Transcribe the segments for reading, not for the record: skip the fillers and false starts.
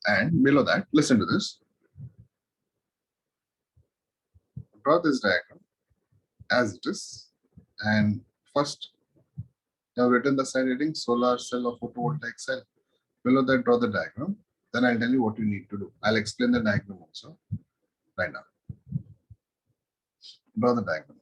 And below that, listen to this. Draw this diagram as it is. And first, I have written the side heading solar cell or photovoltaic cell. Below that, draw the diagram. Then I'll tell you what you need to do. I'll explain the diagram also right now. Draw the diagram.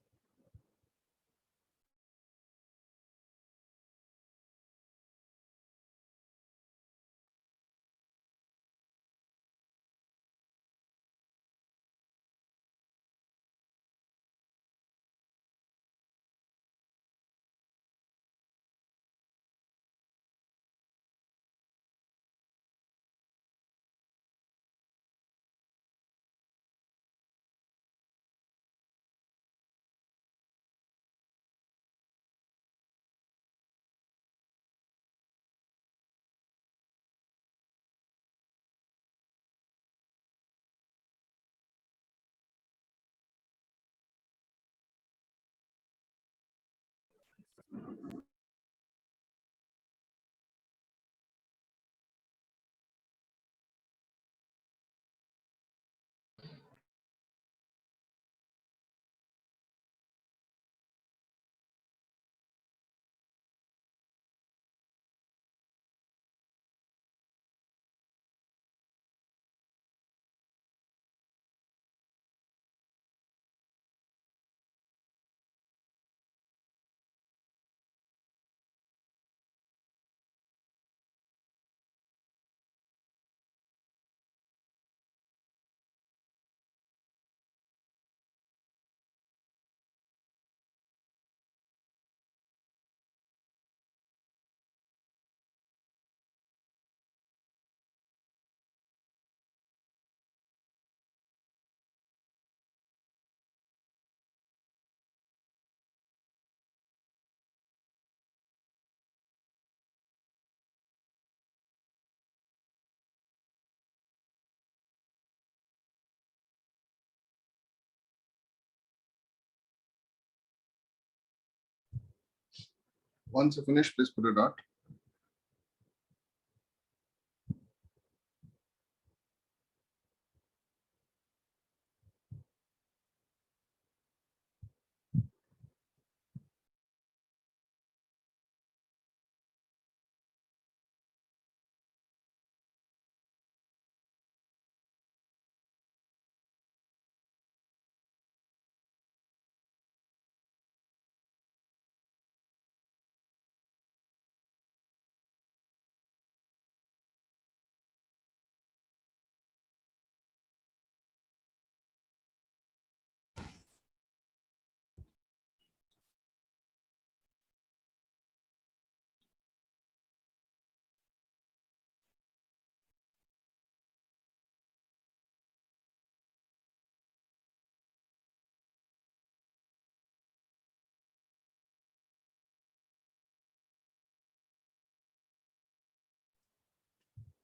Once you finish, please put a dot.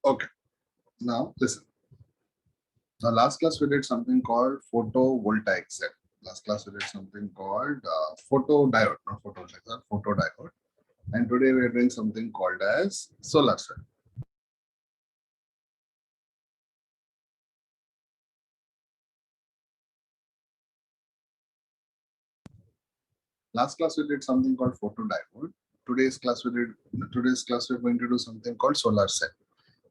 Okay. Now listen. Now last class we did something called photovoltaic cell. Last class we did something called photodiode, not photovoltaic, photodiode. And today we are doing something called as solar cell. Last class we did something called photodiode. Today's class we're going to do something called solar cell.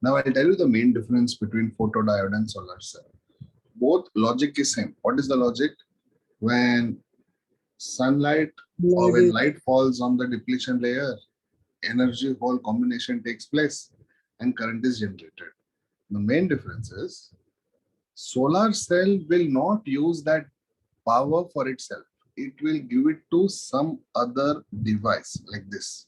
Now I'll tell you the main difference between photodiode and solar cell. Both logic is same. What is the logic? When sunlight or when light falls on the depletion layer, energy hole combination takes place and current is generated. The main difference is solar cell will not use that power for itself. It will give it to some other device like this.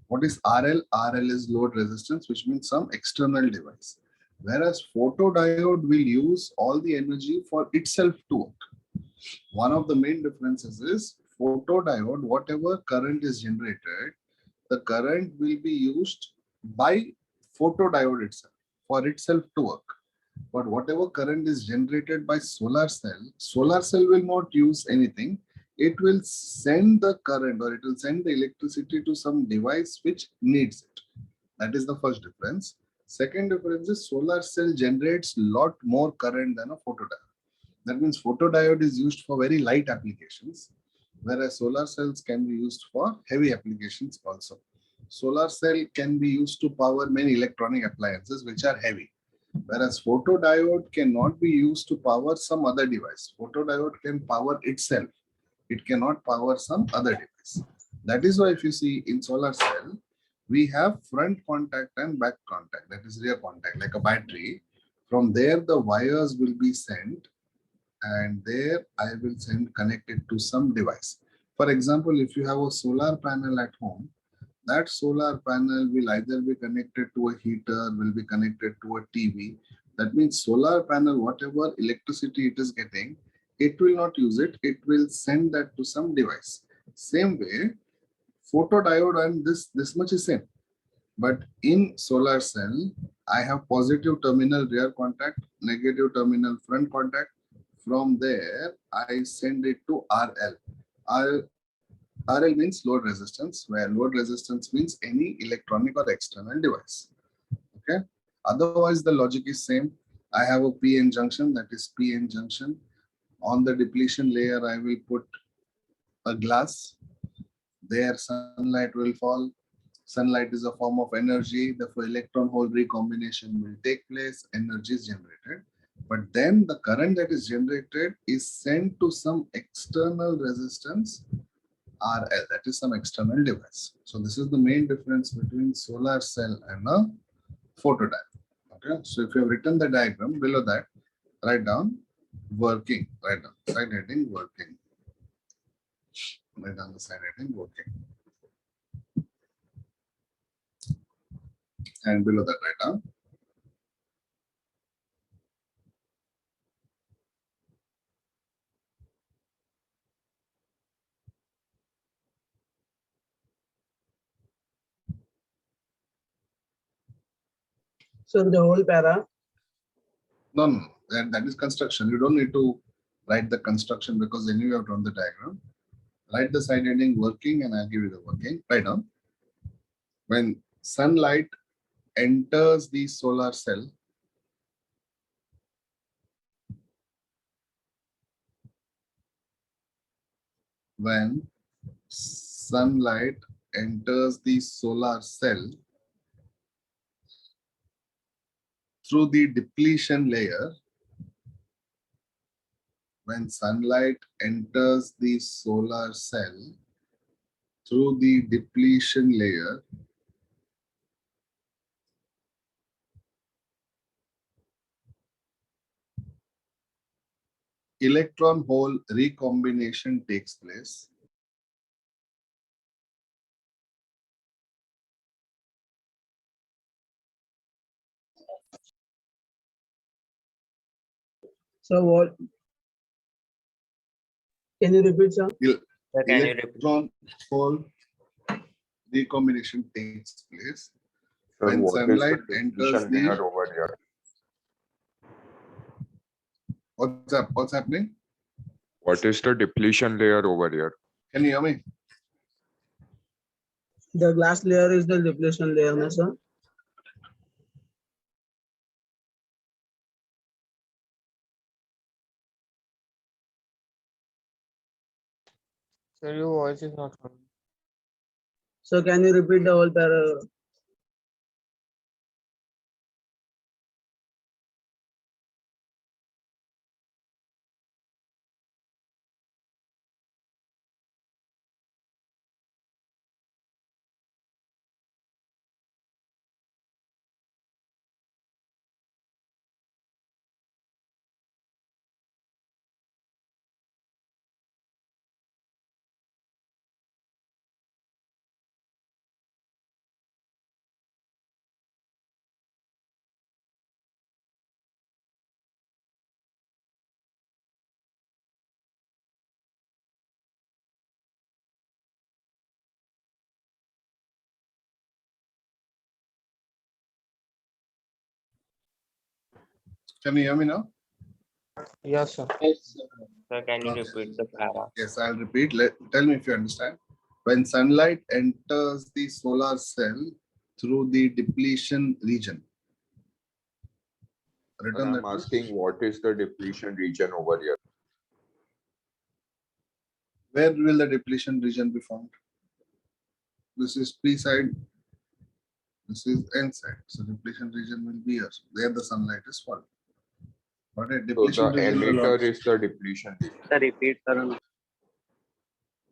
What is RL? RL is load resistance, which means some external device. Whereas photodiode will use all the energy for itself to work. One of the main differences is photodiode, whatever current is generated, the current will be used by photodiode itself for itself to work. But whatever current is generated by solar cell will not use anything. It will send the current or it will send the electricity to some device which needs it. That is the first difference. Second difference is solar cell generates lot more current than a photodiode. That means photodiode is used for very light applications, whereas solar cells can be used for heavy applications also. Solar cell can be used to power many electronic appliances which are heavy, whereas photodiode cannot be used to power some other device. Photodiode can power itself. It cannot power some other device. That is why if you see in solar cell, we have front contact and back contact, that is rear contact, like a battery. From there, the wires will be sent, and there I will send connected to some device. For example, if you have a solar panel at home, that solar panel will either be connected to a heater, will be connected to a TV. That means solar panel, whatever electricity it is getting, it will not use it. It will send that to some device. Same way, photodiode and this much is same. But in solar cell, I have positive terminal rear contact, negative terminal front contact. From there, I send it to RL. RL means load resistance, where load resistance means any electronic or external device. Okay. Otherwise, the logic is same. I have a PN junction, that is PN junction. On the depletion layer, I will put a glass. There, sunlight will fall. Sunlight is a form of energy. Therefore, electron-hole recombination will take place. Energy is generated. But then the current that is generated is sent to some external resistance, RL, that is some external device. So this is the main difference between solar cell and a photodiode. Okay, so if you have written the diagram below that, write down working, write down side heading working. Write down the side heading working. And below that, write down So the whole para. no, that is construction. You don't need to write the construction because then you have drawn the diagram. Write the side heading working and I'll give you the working. Write down. When sunlight enters the solar cell, when sunlight enters the solar cell through the depletion layer, when sunlight enters the solar cell through the depletion layer, electron hole recombination takes place. So what? Can you repeat, sir? Electron hole recombination takes place. Sir, When what is sunlight the enters depletion the... layer over here? What's up? What's happening? What is the depletion layer over here? Can you hear me? The glass layer is the depletion layer, no, sir? Sir, your voice is not coming. So can you repeat the whole para? Can you hear me now? Yes, sir. Sir, can you repeat the para? Yes, I'll repeat. Tell me if you understand. When sunlight enters the solar cell through the depletion region, written I'm that much? asking what is the depletion region over here? Where will the depletion region be found? This is P side. This is N side. So depletion region will be here. There the sunlight is falling. But a So depletion the region will emitter also, is the depletion region. Sir, repeat, sir.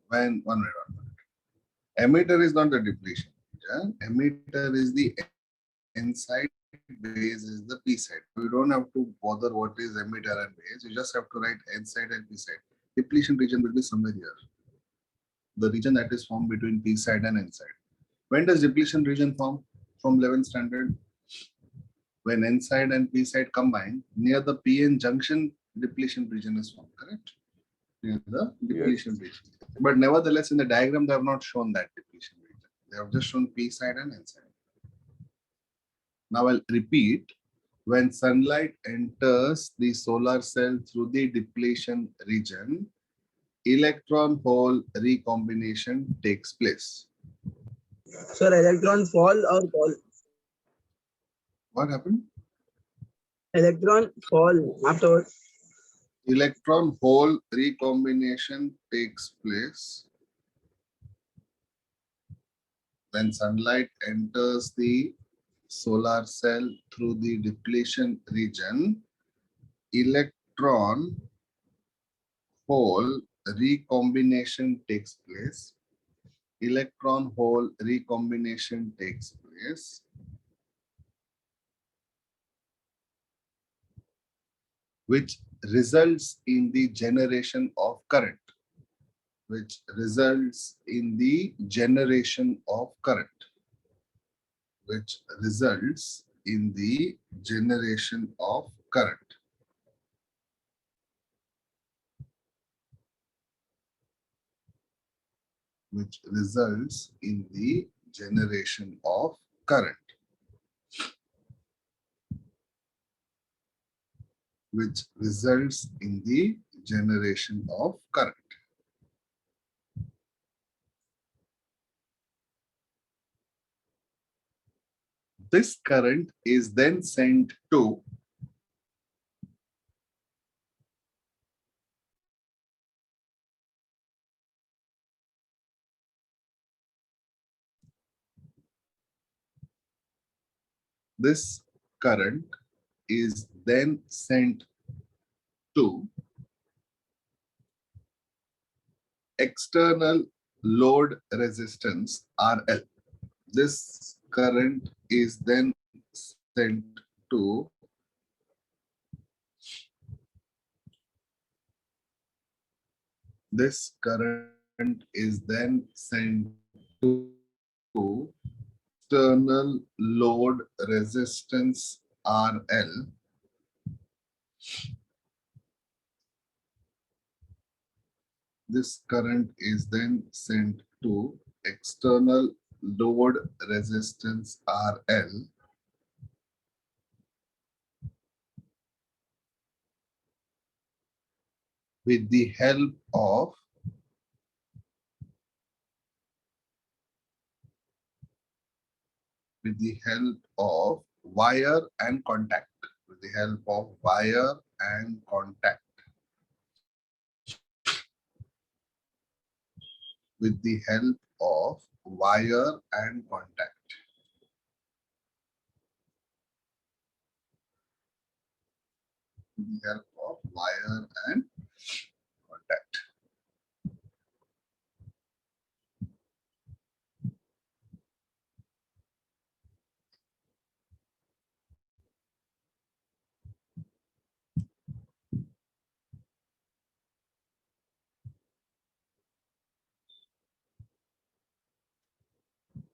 when one minute. Emitter is not the depletion region. Emitter is the N side, base is the P side. You don't have to bother what is emitter and base. You just have to write N side and P side. Depletion region will be somewhere here. The region that is formed between P side and N side. When does depletion region form? From 11th standard. When N side and P side combine, near the PN junction, depletion region is formed, correct? Near the depletion region. But nevertheless, in the diagram, they have not shown that depletion region. They have just shown P side and N side. Now I'll repeat. When sunlight enters the solar cell through the depletion region, electron-hole recombination takes place. Sir, electron fall or fall? What happened? Electron fall afterwards. Electron-hole recombination takes place when sunlight enters the solar cell through the depletion region. Electron-hole recombination takes place. Electron-hole recombination takes place which results in the generation of current. Which results in the generation of current. Which results in the generation of current. Which results in the generation of current. Which results in the generation of current. This current is then sent to this current is then sent to external load resistance RL. This current is then sent to external load resistance RL. This current is then sent to external load resistance RL with the help of wire and contact. With the help of wire and contact. With the help of wire and contact. With the help of wire and contact.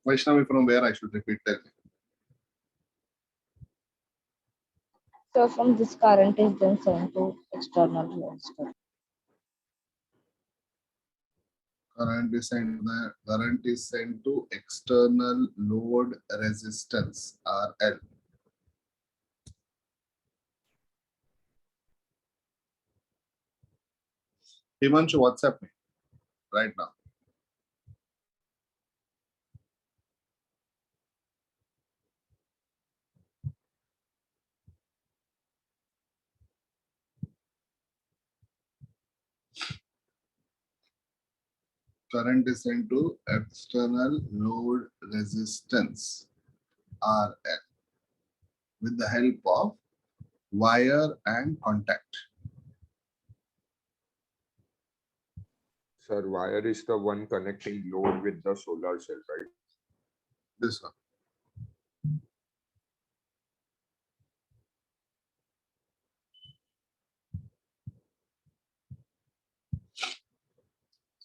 Vaishnavi, from where I should repeat that? So from this current is then sent to external resistor. Current is sent to external load resistance RL. Himanshu, WhatsApp me right now. Current is sent to external load resistance RL with the help of wire and contact. Sir, wire is the one connecting load with the solar cell, right? This one.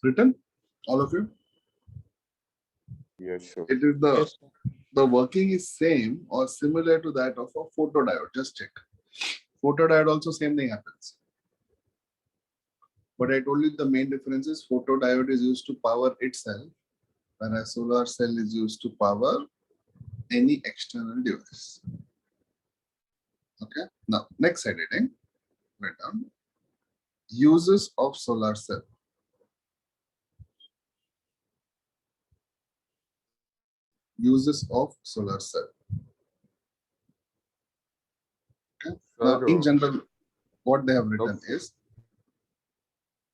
Written, all of you? Yes, sir. It is the working is same or similar to that of a photodiode. Just check. Photodiode also same thing happens. But I told you the main difference is photodiode is used to power itself, whereas solar cell is used to power any external device. Okay. Now, next heading, write down uses of solar cell. Uses of solar cell. Okay. Now, Sir, in general, what they have written the- is,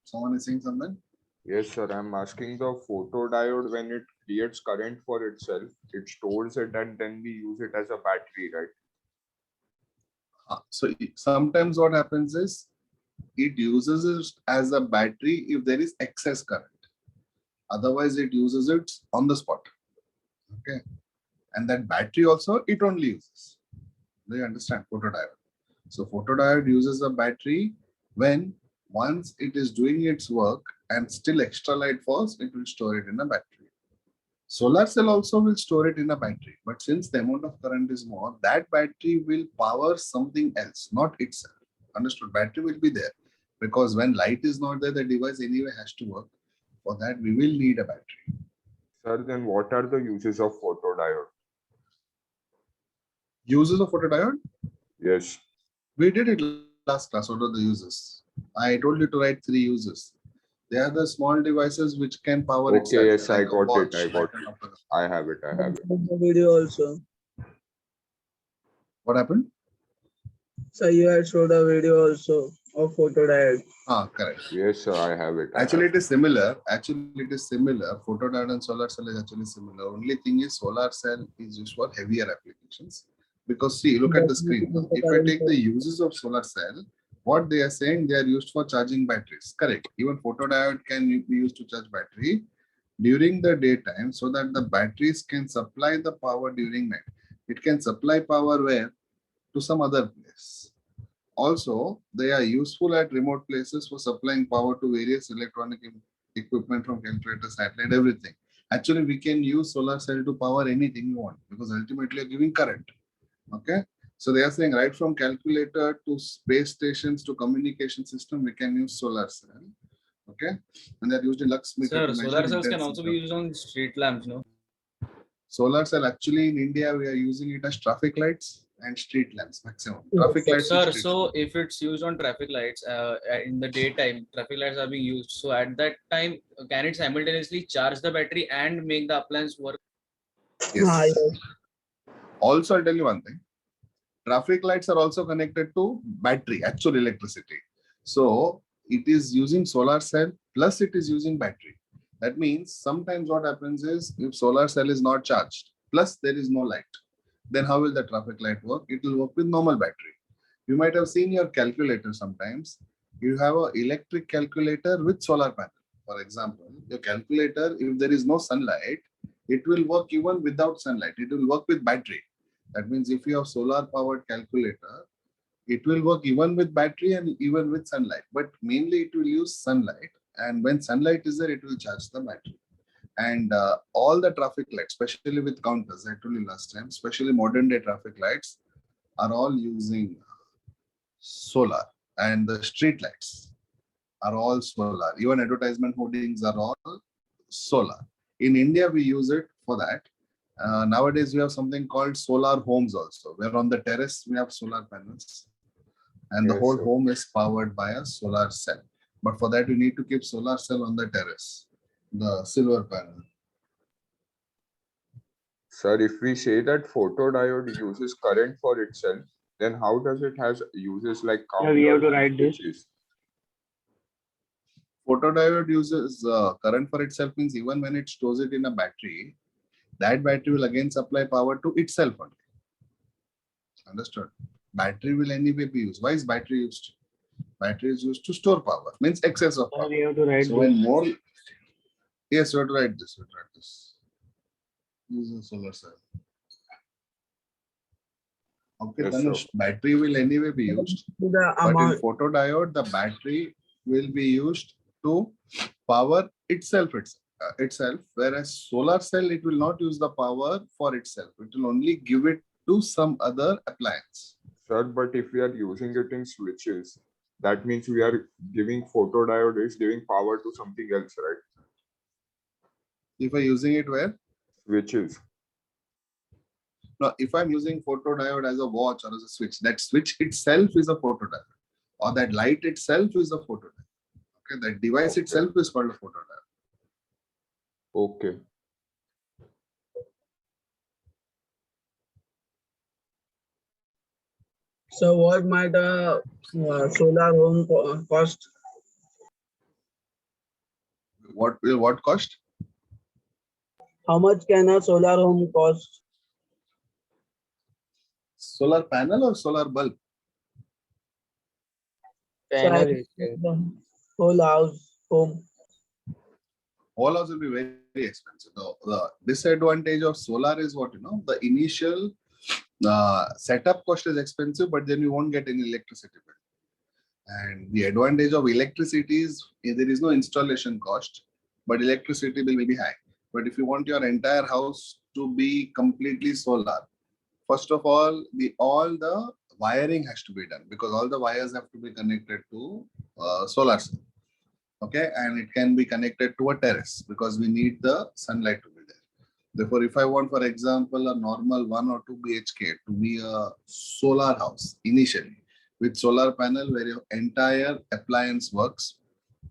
someone is saying something? yes, sir. I'm asking the photodiode when it creates current for itself, it stores it and then we use it as a battery, right? So sometimes what happens is it uses it as a battery if there is excess current. Otherwise, it uses it on the spot. Okay. And that battery also it only uses. Do you understand? Photodiode. So photodiode uses a battery when once it is doing its work and still extra light falls, it will store it in a battery. Solar cell also will store it in a battery, but since the amount of current is more, that battery will power something else, not itself. Understood? Battery will be there because when light is not there, the device anyway has to work. For that, we will need a battery. Sir, then what are the uses of photodiode? Uses of photodiode? Yes. We did it last class. What are the uses? I told you to write 3 uses. They are the small devices which can power Okay, itself. yes, I like a got watch, it. I got like it. a- I have it. I have it. The video also. What happened? So you had showed a video also of photodiode. Correct. Yes, sir, I have it. I Actually, have it is similar. Photodiode and solar cell is actually similar. Only thing is solar cell is used for heavier applications. Because see, look at the screen. If I take the uses of solar cell, what they are saying, they are used for charging batteries. Correct. Even photodiode can be used to charge battery during the daytime so that the batteries can supply the power during night. It can supply power where? To some other place. Also, they are useful at remote places for supplying power to various electronic equipment from calculator, satellite, everything. Actually, we can use solar cell to power anything you want because ultimately you're giving current. Okay. So they are saying right from calculator to space stations to communication system, we can use solar cell. Okay. And they're used in Lux Meter. Sir, solar cells can also be used on street lamps, no? Solar cell actually in India, we are using it as traffic lights and street lamps maximum. Yes. Traffic lights. and Sir, street so lamps. if it's used on traffic lights in the daytime, traffic lights are being used. So at that time, can it simultaneously charge the battery and make the appliance work? Yes. Yes. Also, I'll tell you one thing. Traffic lights are also connected to battery, actual electricity. So it is using solar cell plus it is using battery. That means sometimes what happens is if solar cell is not charged, plus there is no light, then how will the traffic light work? It will work with normal battery. You might have seen your calculator sometimes. You have an electric calculator with solar panel. For example, your calculator, if there is no sunlight, it will work even without sunlight. It will work with battery. That means if you have solar powered calculator, it will work even with battery and even with sunlight. But mainly it will use sunlight. And when sunlight is there, it will charge the battery. And all the traffic lights, especially with counters, I told you last time, especially modern day traffic lights, are all using solar. And the street lights are all solar. Even advertisement hoardings are all solar. In India, we use it for that. Nowadays, we have something called solar homes also, where on the terrace we have solar panels and the Yes, whole sir. home is powered by a solar cell. But for that, you need to keep solar cell on the terrace, the silver panel. Sir, if we say that photodiode uses current for itself, then how does it has uses like Yeah, we have to counters and write this. switches? Photodiode uses current for itself, means even when it stores it in a battery, that battery will again supply power to itself only. Understood? Battery will anyway be used. Why is battery used? Battery is used to store power, means excess of power. We have to write So when more, yes, you have to write this. You have to write this. Use a solar cell. Okay, Yes, Dhanush, sir. battery will anyway be used, The but in amount. photodiode, the battery will be used to power itself, whereas solar cell, it will not use the power for itself. It will only give it to some other appliance. Sir, but if we are using it in switches, that means we are giving photodiode is giving power to something else, right? If I'm using it where? Switches. No, if I'm using photodiode as a watch or as a switch, that switch itself is a photodiode, or that light itself is a photodiode. Okay, that device Okay. itself is called a photodiode. Okay. So what might a solar home cost? What will what cost? How much can a solar home cost? Solar panel or solar bulb? Panel So is there. the whole house home. Whole house will be very, very expensive. The disadvantage of solar is what, the initial setup cost is expensive, but then you won't get any electricity bill. And the advantage of electricity is there is no installation cost, but electricity bill will be high. But if you want your entire house to be completely solar, first of all the wiring has to be done, because all the wires have to be connected to solar cell. Okay, and it can be connected to a terrace because we need the sunlight to be there. Therefore, if I want, for example, a normal 1 or 2 BHK to be a solar house initially with solar panel where your entire appliance works,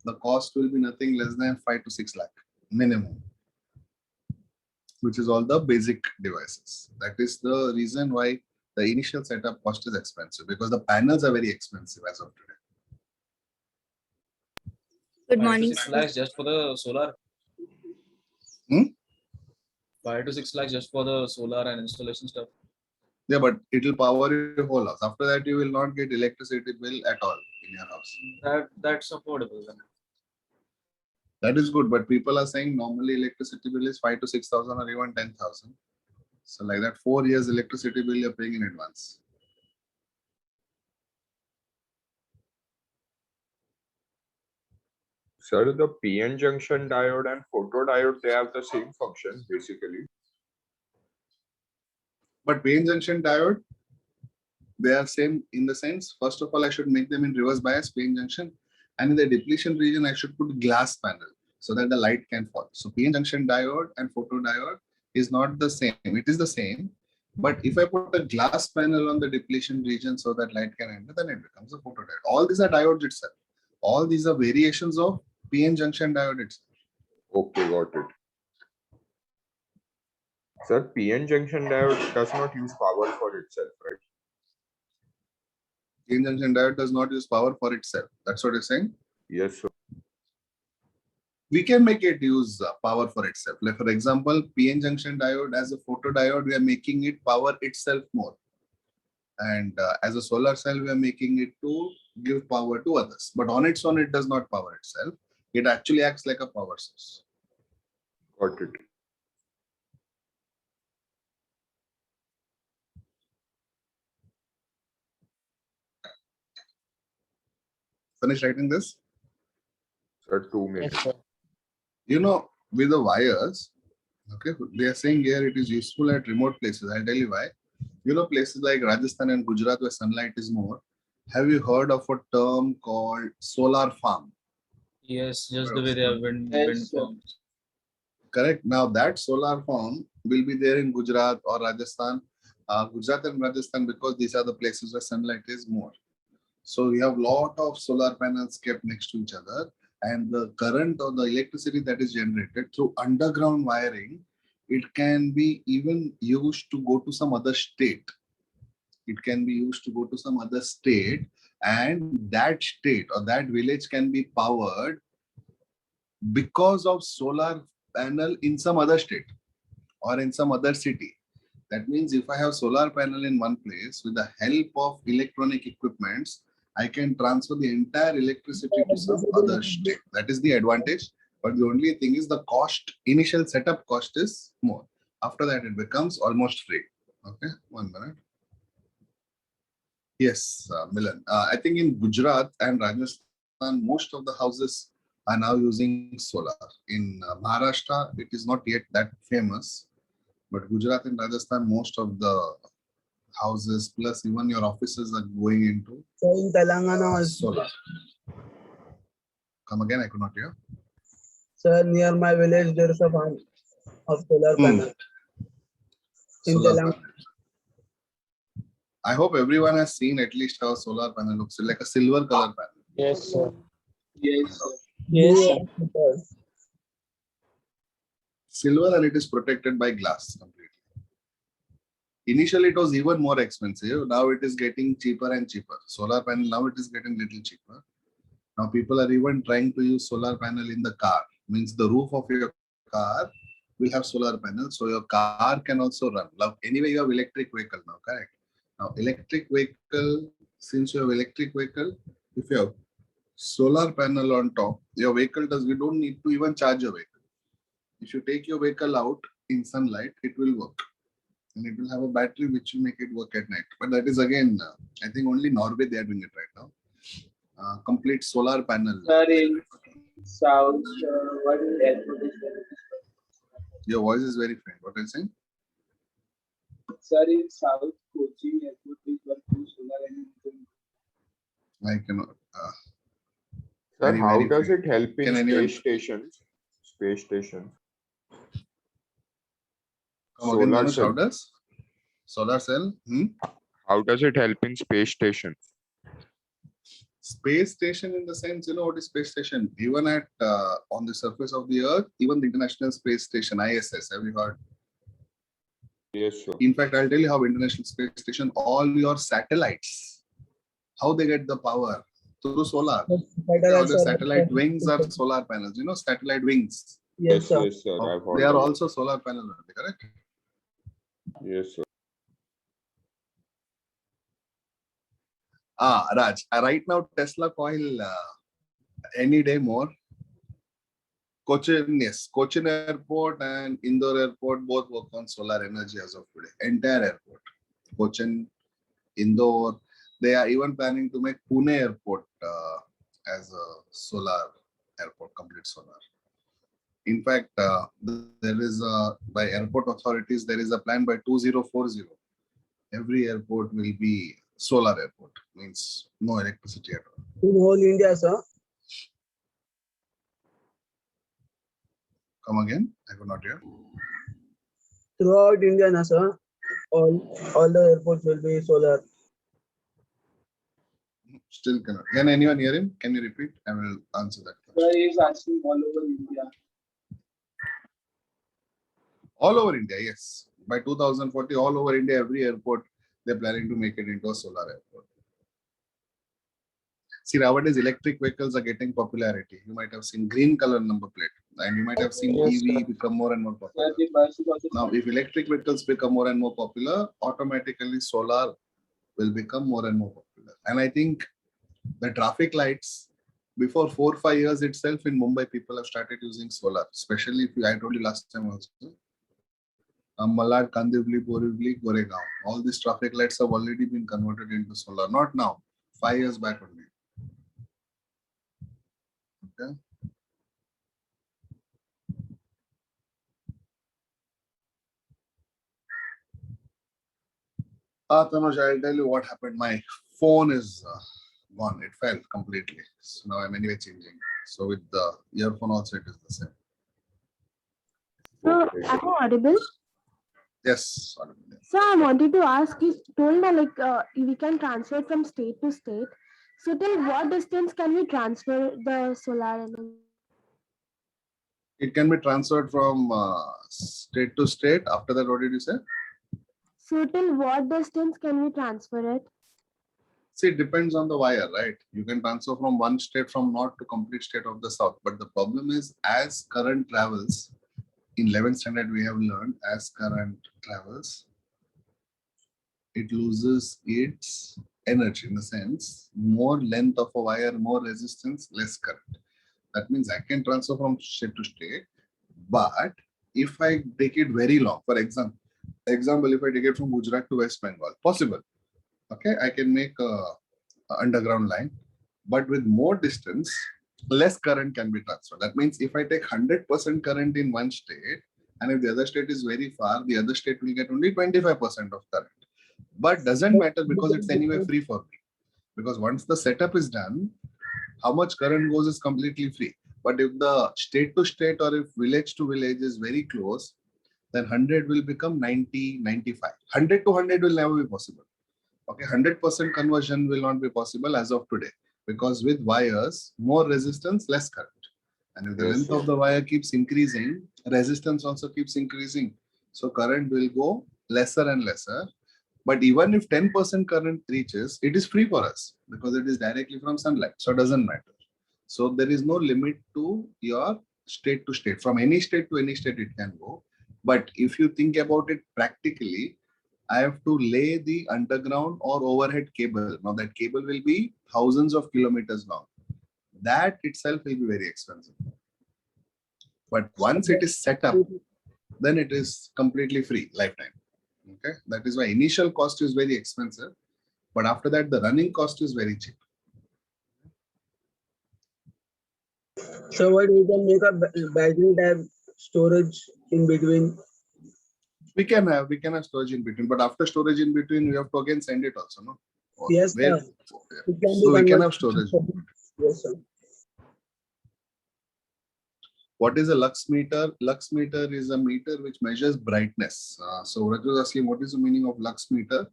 the cost will be nothing less than 5 to 6 lakh minimum, which is all the basic devices. That is the reason why the initial setup cost is expensive, because the panels are very expensive as of today. Good 5 to morning, 6 sir. lakhs just for the solar. 5 to 6 lakhs just for the solar and installation stuff. Yeah, but it will power your whole house. After that, you will not get electricity bill at all in your house. That's affordable then. That is good, but people are saying normally electricity bill is 5 to 6,000 or even 10,000. So like that, 4 years electricity bill you're paying in advance. Sir, the PN junction diode and photodiode, they have the same function basically. But PN junction diode, they are same in the sense, first of all, I should make them in reverse bias PN junction, and in the depletion region, I should put glass panel so that the light can fall. So PN junction diode and photodiode is not the same. It is the same, but if I put a glass panel on the depletion region so that light can enter, then it becomes a photodiode. All these are diodes itself. All these are variations of PN junction diode itself. Okay, got it. Sir, PN junction diode does not use power for itself, right? PN junction diode does not use power for itself. That's what you're saying? Yes, sir. We can make it use power for itself. Like for example, PN junction diode as a photodiode, we are making it power itself more. And as a solar cell, we are making it to give power to others. But on its own, it does not power itself. It actually acts like a power source. Got it. Finish writing this? Sir, 2 minutes. Yes, sir. With the wires, okay, they are saying here it is useful at remote places. I'll tell you why. Places like Rajasthan and Gujarat where sunlight is more. Have you heard of a term called solar farm? Yes, just the way they have wind Yes, sir. farms. Correct. Now that solar farm will be there in Gujarat or Rajasthan. Gujarat and Rajasthan, because these are the places where sunlight is more. So we have lot of solar panels kept next to each other, and the current or the electricity that is generated through underground wiring, it can be even used to go to some other state. It can be used to go to some other state, and that state or that village can be powered because of solar panel in some other state or in some other city. That means if I have solar panel in one place, with the help of electronic equipments, I can transfer the entire electricity to some other state. That is the advantage. But the only thing is the cost, initial setup cost is more. After that, it becomes almost free. Okay, 1 minute. Yes, Milan. I think in Gujarat and Rajasthan, most of the houses are now using solar. In Maharashtra, it is not yet that famous. But Gujarat and Rajasthan, most of the houses plus even your offices are going into So in Telangana also. solar. Come again, I could not hear. Sir, near my village there is a farm of solar panel. In Solar Telangana. panel. I hope everyone has seen at least how a solar panel looks like, a silver color panel. Yes, sir. Yes, sir. Yes, sir. Yes. Silver, and it is protected by glass completely. Initially, it was even more expensive. Now it is getting cheaper and cheaper. Solar panel, now it is getting little cheaper. Now people are even trying to use solar panel in the car. Means the roof of your car will have solar panel, so your car can also run. Now, anyway, you have electric vehicle now, correct? Now, electric vehicle, since you have electric vehicle, if you have solar panel on top, your vehicle you don't need to even charge your vehicle. If you take your vehicle out in sunlight, it will work. And it will have a battery which will make it work at night. But that is again, I think only Norway they are doing it right now. Complete solar panel. Sir, in South, what is airport is there? Your voice is very faint. What are you saying? Sir, in South, Kochi airport is working solar energy. I cannot. Sir, Very, how very does faint. it help in Can anyone- space stations? Space stations. Come again, Solar Manoj, how cell. does? Solar cell? How does it help in space stations? Space station in the sense, you know what is space station? Even at on the surface of the earth, even the International Space Station, ISS, have you heard? Yes, sir. In fact, I'll tell you how International Space Station, all your satellites, how they get the power? Through solar. All the satellite wings are solar panels. You know, satellite wings. Yes, sir. Yes, sir. I've heard They are of it. also solar panel, correct? Yes, sir. Raj, right now Tesla coil any day more. Cochin, yes, Cochin Airport and Indore Airport both work on solar energy as of today. Entire airport, Cochin, Indore. They are even planning to make Pune Airport as a solar airport, complete solar. In fact, there is by airport authorities, there is a plan by 2040. Every airport will be solar airport, means no electricity at all. In whole India, sir. Come again? I could not hear. Throughout India, na, sir. All the airports will be solar. Still cannot. Can anyone hear him? Can you repeat? I will answer that Sir, question. he is asking all over India. All over India, yes. By 2040, all over India, every airport, they're planning to make it into a solar airport. See, nowadays, electric vehicles are getting popularity. You might have seen green color number plate, and you might have seen Yes, EV sir. become more and more Sir, popular. the bus is also Now, if electric vehicles become more and more popular, automatically solar will become more and more popular. And I think the traffic lights, before 4 or 5 years itself in Mumbai, people have started using solar. Especially if I told you last time also, Malad, Kandivli, Borivli, Goregaon. All these traffic lights have already been converted into solar. Not now, 5 years back only. Okay. Tanuj, I'll tell you what happened. My phone is gone. It fell completely. So now I'm anyway changing. So with the earphone also, it is the same. So, Okay. am I audible? Yes. Audible. So, I wanted to ask, you told that we can transfer it from state to state. So, till what distance can we transfer the solar energy? It can be transferred from state to state. After that, what did you say? So, till what distance can we transfer it? See, it depends on the wire, right? You can transfer from one state from north to complete state of the south. But the problem is, as current travels, in 11th standard we have learned, as current travels, it loses its energy, in the sense, more length of a wire, more resistance, less current. That means I can transfer from state to state, but if I take it very long, for example, if I take it from Gujarat to West Bengal, possible. Okay, I can make a underground line, but with more distance, less current can be transferred. That means if I take 100% current in one state, and if the other state is very far, the other state will get only 25% of current. But doesn't matter, because it's anyway free for me. Because once the setup is done, how much current goes is completely free. But if the state to state or if village to village is very close, then 100 will become 90, 95. 100 to 100 will never be possible. Okay, 100% conversion will not be possible as of today, because with wires, more resistance, less current. And if the length of the wire keeps increasing, resistance also keeps increasing. So current will go lesser and lesser. But even if 10% current reaches, it is free for us because it is directly from sunlight. So it doesn't matter. So there is no limit to your state to state. From any state to any state it can go. But if you think about it practically, I have to lay the underground or overhead cable. Now that cable will be thousands of kilometers long. That itself will be very expensive. But once it is set up, then it is completely free, lifetime. Okay, that is why initial cost is very expensive, but after that the running cost is very cheap. So what we can make a battery type storage in between? We can have storage in between, but after storage in between, we have to again send it also, no? Yes, Where, sir. so we can have storage. Yes, sir. What is a Lux meter? Lux meter is a meter which measures brightness. So Raju was asking, what is the meaning of Lux meter?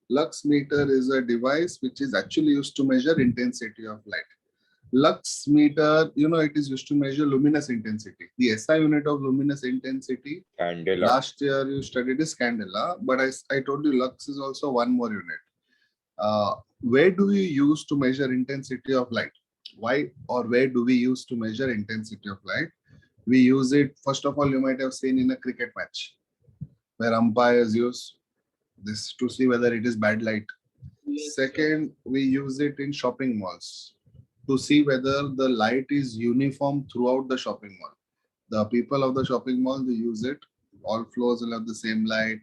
Lux meter is a device which is actually used to measure intensity of light. Lux meter, it is used to measure luminous intensity. The SI unit of luminous intensity, Candela. last year you studied is candela, but I told you Lux is also one more unit. Where do we use to measure intensity of light? Why or where do we use to measure intensity of light? We use it, first of all, you might have seen in a cricket match, where umpires use this to see whether it is bad light. Second, we use it in shopping malls to see whether the light is uniform throughout the shopping mall. The people of the shopping mall, they use it. All floors will have the same light.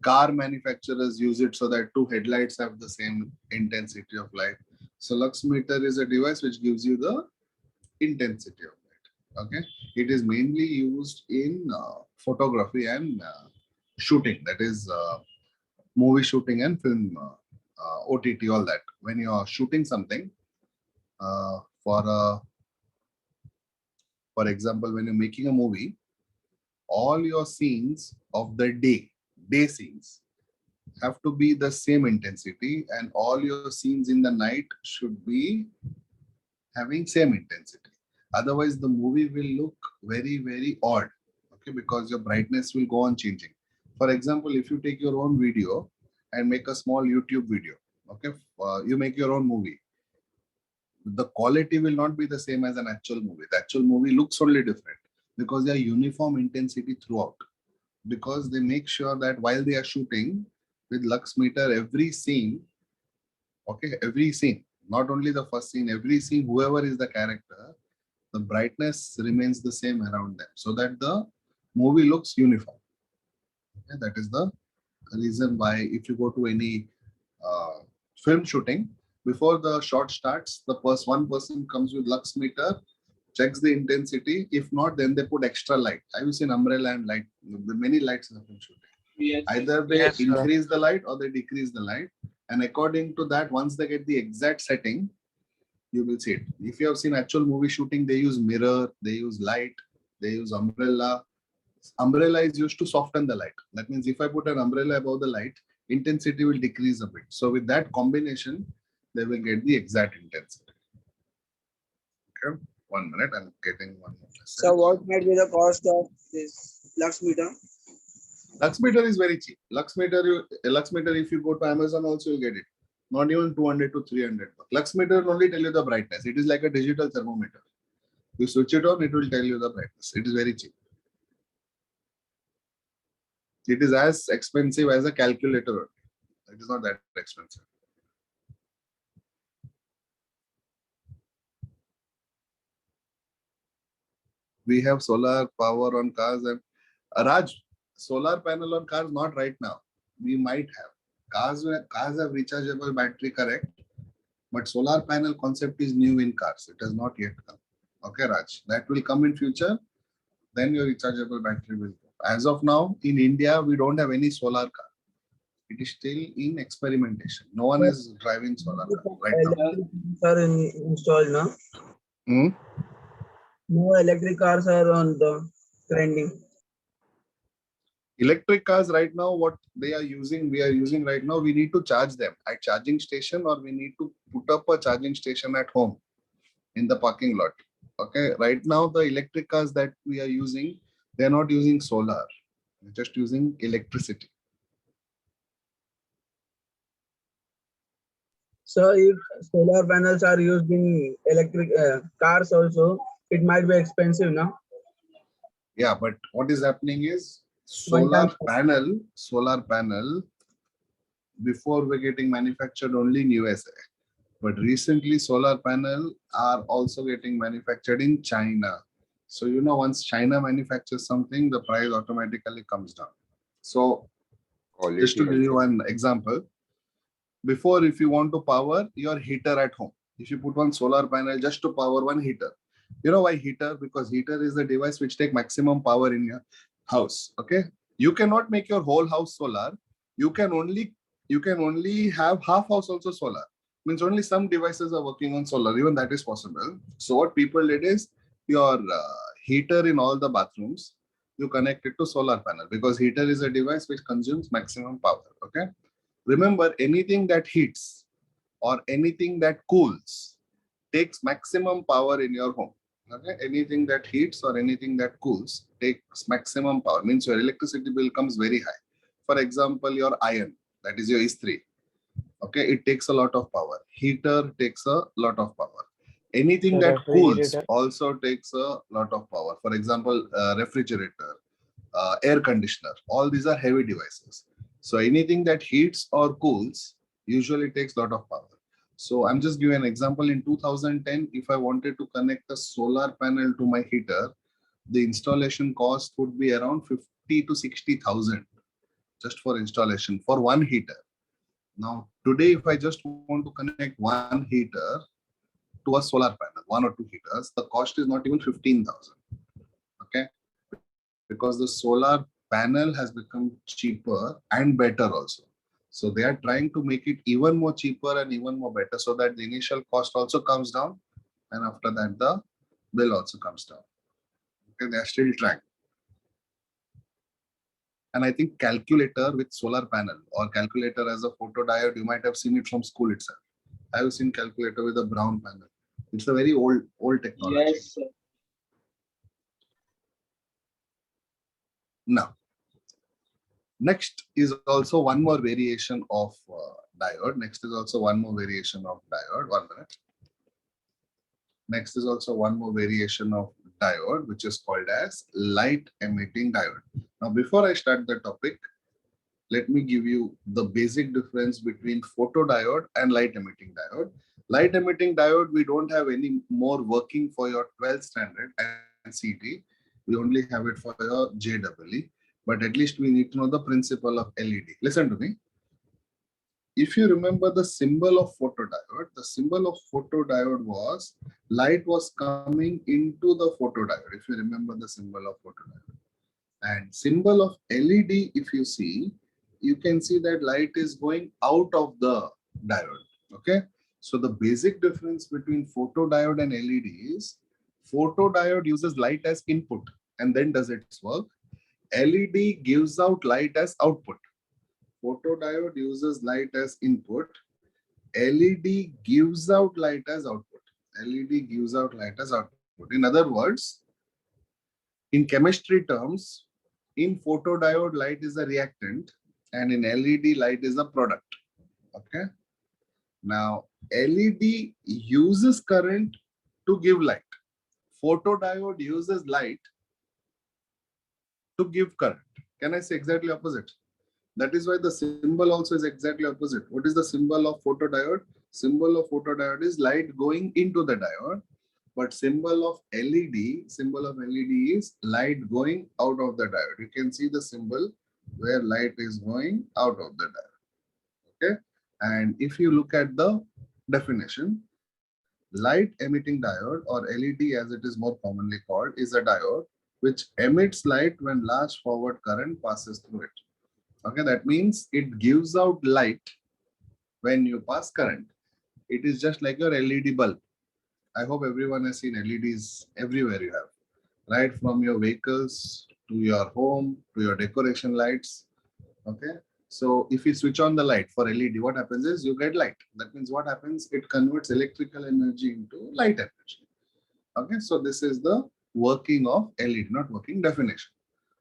Car manufacturers use it so that two headlights have the same intensity of light. So Lux meter is a device which gives you the intensity of light. Okay, it is mainly used in photography and shooting. That is movie shooting and film, OTT, all that. When you are shooting something, for example, when you're making a movie, all your scenes of the day scenes have to be the same intensity, and all your scenes in the night should be having same intensity. Otherwise, the movie will look very, very odd, okay, because your brightness will go on changing. For example, if you take your own video and make a small YouTube video, okay, you make your own movie, the quality will not be the same as an actual movie. The actual movie looks only different because they are uniform intensity throughout. Because they make sure that while they are shooting with Lux meter, every scene, okay, every scene, not only the first scene, every scene, whoever is the character, the brightness remains the same around them so that the movie looks uniform. Okay, that is the reason why if you go to any film shooting, before the shot starts, the one person comes with Lux meter, checks the intensity. If not, then they put extra light. Have you seen umbrella and light? The many lights in the film shooting. Yes. Either they Yes, sir. increase the light or they decrease the light. And according to that, once they get the exact setting, you will see it. If you have seen actual movie shooting, they use mirror, they use light, they use umbrella. Umbrella is used to soften the light. That means if I put an umbrella above the light, intensity will decrease a bit. So with that combination, they will get the exact intensity. Okay, 1 minute, I'm getting one more message. So what might be the cost of this Lux meter? Lux meter is very cheap. Lux meter, if you go to Amazon also, you'll get it. Not even 200 to 300. Lux meter will only tell you the brightness. It is like a digital thermometer. You switch it on, it will tell you the brightness. It is very cheap. It is as expensive as a calculator. It is not that expensive. We have solar power on cars and Raj, solar panel on cars not right now. We might have. Cars have rechargeable battery, correct? But solar panel concept is new in cars. It has not yet come. Okay, Raj. That will come in future. Then your rechargeable battery will come. As of now, in India, we don't have any solar car. It is still in experimentation. No one is driving solar car right now. Are installed now. No electric cars are on the trending. Electric cars right now, what they are using, we are using right now, we need to charge them at charging station or we need to put up a charging station at home in the parking lot. Okay, right now the electric cars that we are using, they are not using solar, they're just using electricity. So if solar panels are used in electric cars also, it might be expensive now. Yeah, but what is happening is solar panel before we're getting manufactured only in USA. But recently solar panel are also getting manufactured in China. So, you know, once China manufactures something, the price automatically comes down. So just to give you an example, before if you want to power your heater at home, if you put one solar panel just to power one heater, you know why heater? Because heater is the device which take maximum power in your house. Okay. You cannot make your whole house solar. You can only have half house also solar. Means only some devices are working on solar, even that is possible. So what people did is your heater in all the bathrooms, you connect it to solar panel because heater is a device which consumes maximum power. Okay. Remember, anything that heats or anything that cools takes maximum power in your home. Okay. Anything that heats or anything that cools takes maximum power. Means your electricity bill comes very high. For example, your iron, that is your L-3. Okay, it takes a lot of power. Heater takes a lot of power. Anything that cools also takes a lot of power. For example, refrigerator, air conditioner, all these are heavy devices. So anything that heats or cools usually takes a lot of power. So I'm just giving an example. In 2010, if I wanted to connect a solar panel to my heater, the installation cost would be around 50 to 60,000 just for installation for one heater. Now, today, if I just want to connect one heater to a solar panel, one or two heaters, the cost is not even 15,000. Okay, because the solar panel has become cheaper and better also. So they are trying to make it even more cheaper and even more better so that the initial cost also comes down, and after that the bill also comes down. Okay, they are still trying. And I think calculator with solar panel or calculator as a photodiode, you might have seen it from school itself. I have seen calculator with a brown panel. It's a very old technology. Yes, sir. Now, next is also one more variation of diode. Next is also one more variation of diode. 1 minute. Next is also one more variation of diode, which is called as light emitting diode. Now, before I start the topic, let me give you the basic difference between photodiode and light emitting diode. Light emitting diode, we don't have any more working for your 12th standard and CET. We only have it for your JEE. But at least we need to know the principle of LED. Listen to me. If you remember the symbol of photodiode, the symbol of photodiode was light was coming into the photodiode. If you remember the symbol of photodiode. And symbol of LED, if you see, you can see that light is going out of the diode. Okay. So the basic difference between photodiode and LED is photodiode uses light as input and then does its work. LED gives out light as output. Photodiode uses light as input. LED gives out light as output. LED gives out light as output. In other words, in chemistry terms, in photodiode, light is a reactant and in LED, light is a product. Okay. Now, LED uses current to give light. Photodiode uses light to give current. Can I say exactly opposite? That is why the symbol also is exactly opposite. What is the symbol of photodiode? Symbol of photodiode is light going into the diode, but symbol of LED is light going out of the diode. You can see the symbol where light is going out of the diode. Okay, and if you look at the definition, light emitting diode, or LED as it is more commonly called, is a diode which emits light when large forward current passes through it. Okay, that means it gives out light when you pass current. It is just like your LED bulb. I hope everyone has seen LEDs everywhere you have, right? From your vehicles to your home to your decoration lights. Okay, so if you switch on the light for LED, what happens is you get light. That means what happens? It converts electrical energy into light energy. Okay, so this is the working of LED, not working definition.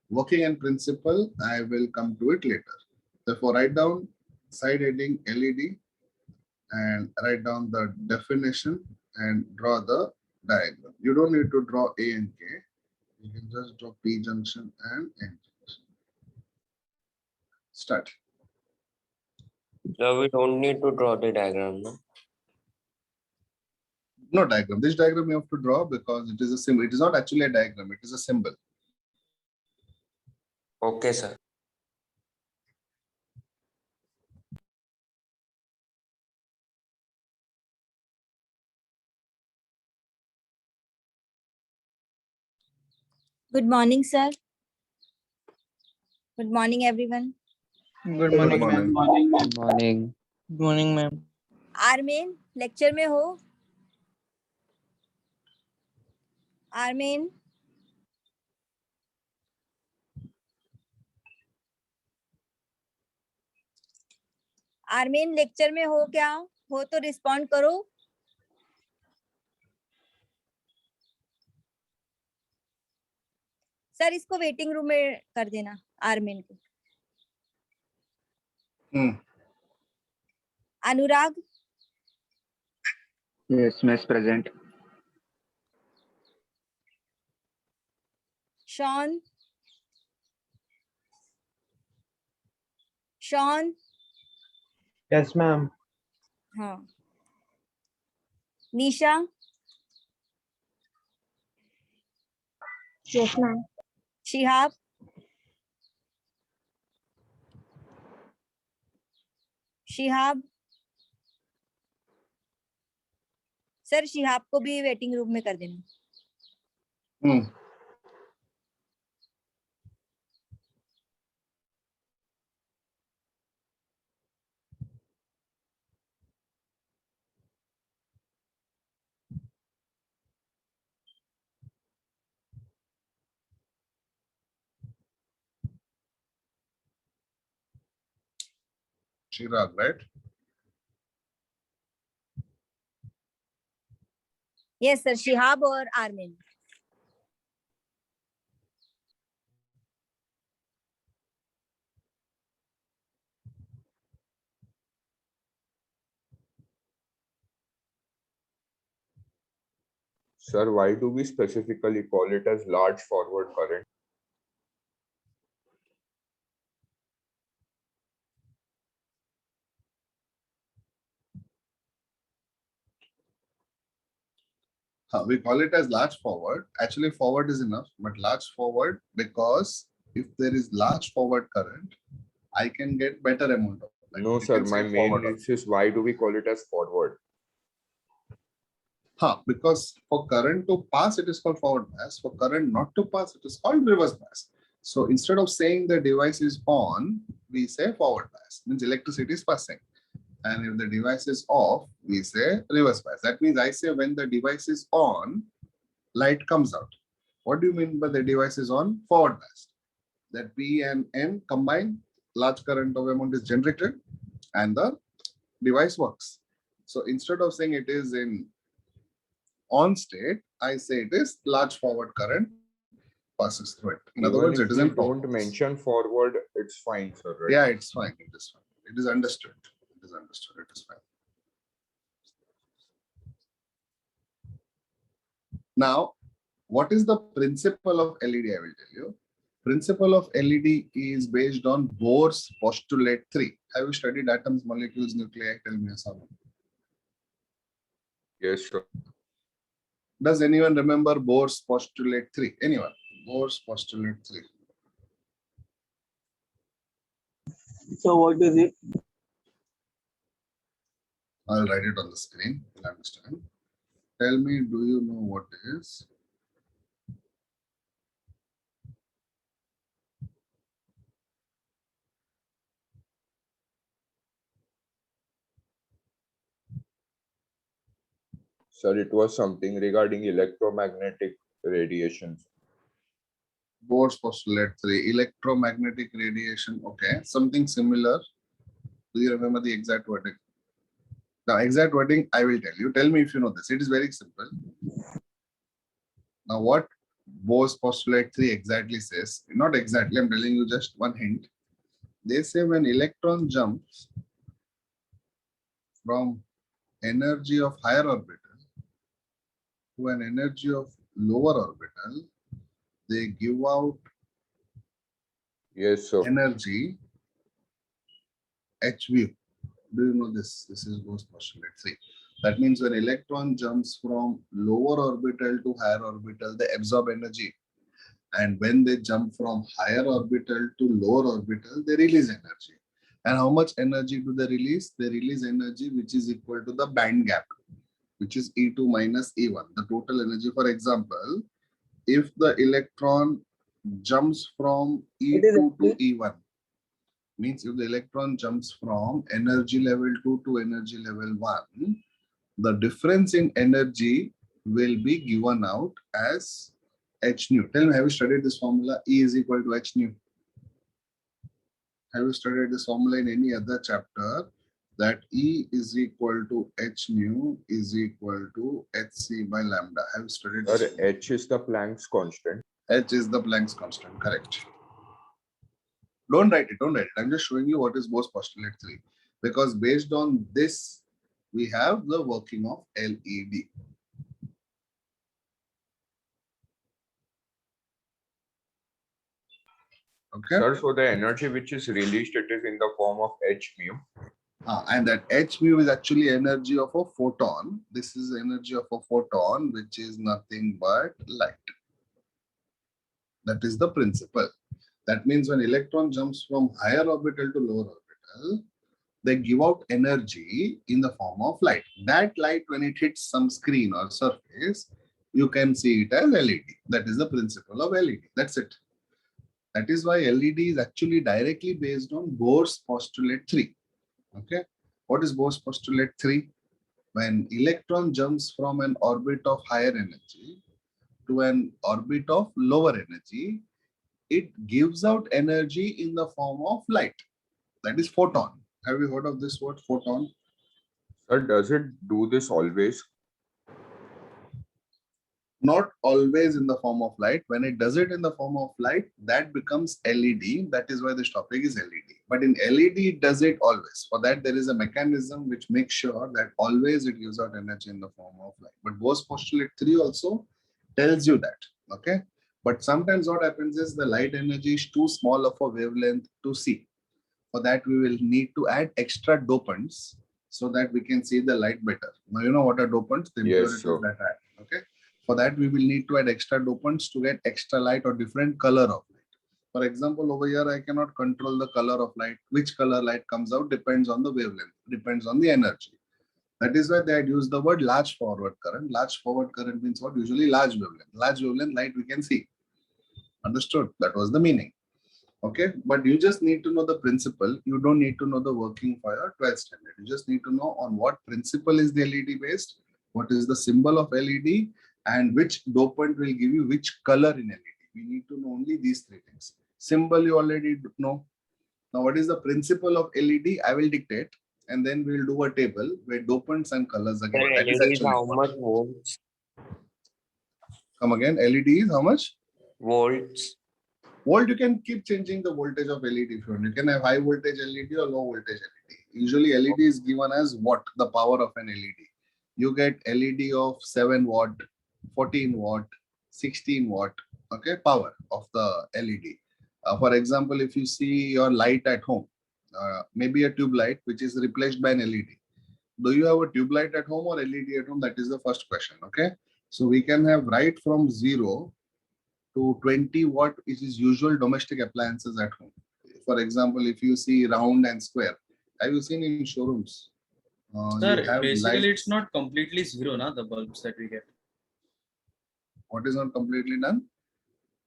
Working and principle, I will come to it later. Therefore, write down side heading LED and write down the definition and draw the diagram. You don't need to draw A and K. You can just draw P junction and N junction. Start. So we don't need to draw the diagram, no? No diagram. This diagram you have to draw because it is a symbol. It is not actually a diagram. It is a symbol. Okay, sir. Good morning, sir. Good morning, everyone. Good Good morning, morning. ma'am. Good morning. Good morning, ma'am. Armen lecture में हो? Armen Armen lecture में हो क्या? हो तो respond करो. Sir इसको waiting room में कर देना आर्मेन को. Anurag. Yes, Miss present. Shaun. Shaun. Yes, ma'am. हाँ. Nisha. Yes, ma'am. Shihab. Shihab. Sir Shihab को भी वेटिंग रूम में कर देना. Chirag, right? Yes sir Shihab और Armen. Sir, why do we specifically call it as large forward current? We call it as large forward. Actually, forward is enough, but large forward because if there is large forward current, I can get better amount of light. No, We sir, can say my main forward is why do we call it as forward? because for current to pass, it is called forward bias. For current not to pass, it is called reverse bias. So instead of saying the device is on, we say forward bias, means electricity is passing. And if the device is off, we say reverse bias. That means I say when the device is on, light comes out. What do you mean by the device is on? Forward bias. That P and N combine, large current of amount is generated, and the device works. So instead of saying it is in on state, I say it is large forward current passes through it. In other Even words, if it is we in don't mention forward, it's fine, sir. Right? Yeah, it's fine. It is fine. It is understood. It is understood. It is fine. Now, what is the principle of LED? I will tell you. Principle of LED is based on Bohr's postulate 3. Have you studied atoms, molecules, nuclei? Tell me something. Yes, sir. Does anyone remember Bohr's postulate 3? Anyone? Bohr's postulate 3. So what is it? I'll write it on the screen. You'll understand. Tell me, do you know what is? Sir, it was something regarding electromagnetic radiations. Bohr's postulate 3, electromagnetic radiation. Okay, something similar. Do you remember the exact wording? Now, exact wording, I will tell you. Tell me if you know this. It is very simple. Now, what Bohr's postulate 3 exactly says, not exactly, I'm telling you just one hint. They say when electron jumps from energy of higher orbital to an energy of lower orbital, they give out Yes, sir. energy HV. Do you know this? This is Bohr's postulate 3. That means when electron jumps from lower orbital to higher orbital, they absorb energy. And when they jump from higher orbital to lower orbital, they release energy. And how much energy do they release? They release energy which is equal to the band gap, which is E2 minus E1. The total energy, for example, if the electron jumps from E2 to E1, means if the electron jumps from energy level 2 to energy level 1, the difference in energy will be given out as H nu. Tell me, have you studied this formula? E is equal to H nu. Have you studied this formula in any other chapter? That E is equal to H nu is equal to HC by lambda. Have you studied this? Sir, H is the Planck's constant. H is the Planck's constant, correct. Don't write it, don't write it. I'm just showing you what is Bohr's postulate 3. Because based on this, we have the working of LED. Okay. Sir, so the energy which is released, it is in the form of H mu. And that H mu is actually energy of a photon. This is energy of a photon, which is nothing but light. That is the principle. That means when electron jumps from higher orbital to lower orbital, they give out energy in the form of light. That light, when it hits some screen or surface, you can see it as LED. That is the principle of LED. That's it. That is why LED is actually directly based on Bohr's postulate 3. Okay. What is Bohr's postulate 3? When electron jumps from an orbit of higher energy to an orbit of lower energy, it gives out energy in the form of light. That is photon. Have you heard of this word, photon? Sir, does it do this always? Not always in the form of light. When it does it in the form of light, that becomes LED. That is why this topic is LED. But in LED, it does it always. For that, there is a mechanism which makes sure that always it gives out energy in the form of light. But Bohr's postulate 3 also tells you that. Okay. But sometimes what happens is the light energy is too small of a wavelength to see. For that, we will need to add extra dopants so that we can see the light better. Now, you know what are dopants? The impurities that add. Okay. For that, we will need to add extra dopants to get extra light or different color of light. For example, over here, I cannot control the color of light. Which color light comes out depends on the wavelength, depends on the energy. That is why they had used the word large forward current. Large forward current means what? Usually large wavelength. Large wavelength light we can see. Understood? That was the meaning. Okay, but you just need to know the principle. You don't need to know the working for your 12th standard. You just need to know on what principle is the LED based, what is the symbol of LED, and which dopant will give you which color in LED. We need to know only these three things. Symbol you already know. Now, what is the principle of LED? I will dictate, and then we'll do a table where dopants and colors are given. That is LED is actually how important. much volts? Come again. LED is how much? Volts. Volt, you can keep changing the voltage of LED if you want. You can have high voltage LED or low voltage LED. Usually LED is given as watt, the power of an LED. You get LED of 7 watt, 14 watt, 16 watt, okay, power of the LED. For example, if you see your light at home, maybe a tube light which is replaced by an LED. Do you have a tube light at home or LED at home? That is the first question, okay? So we can have right from 0 to 20 watt, which is usual domestic appliances at home. For example, if you see round and square, have you seen in showrooms? You Sir, have basically lights. it's not completely zero, na, the bulbs that we get. What is not completely done?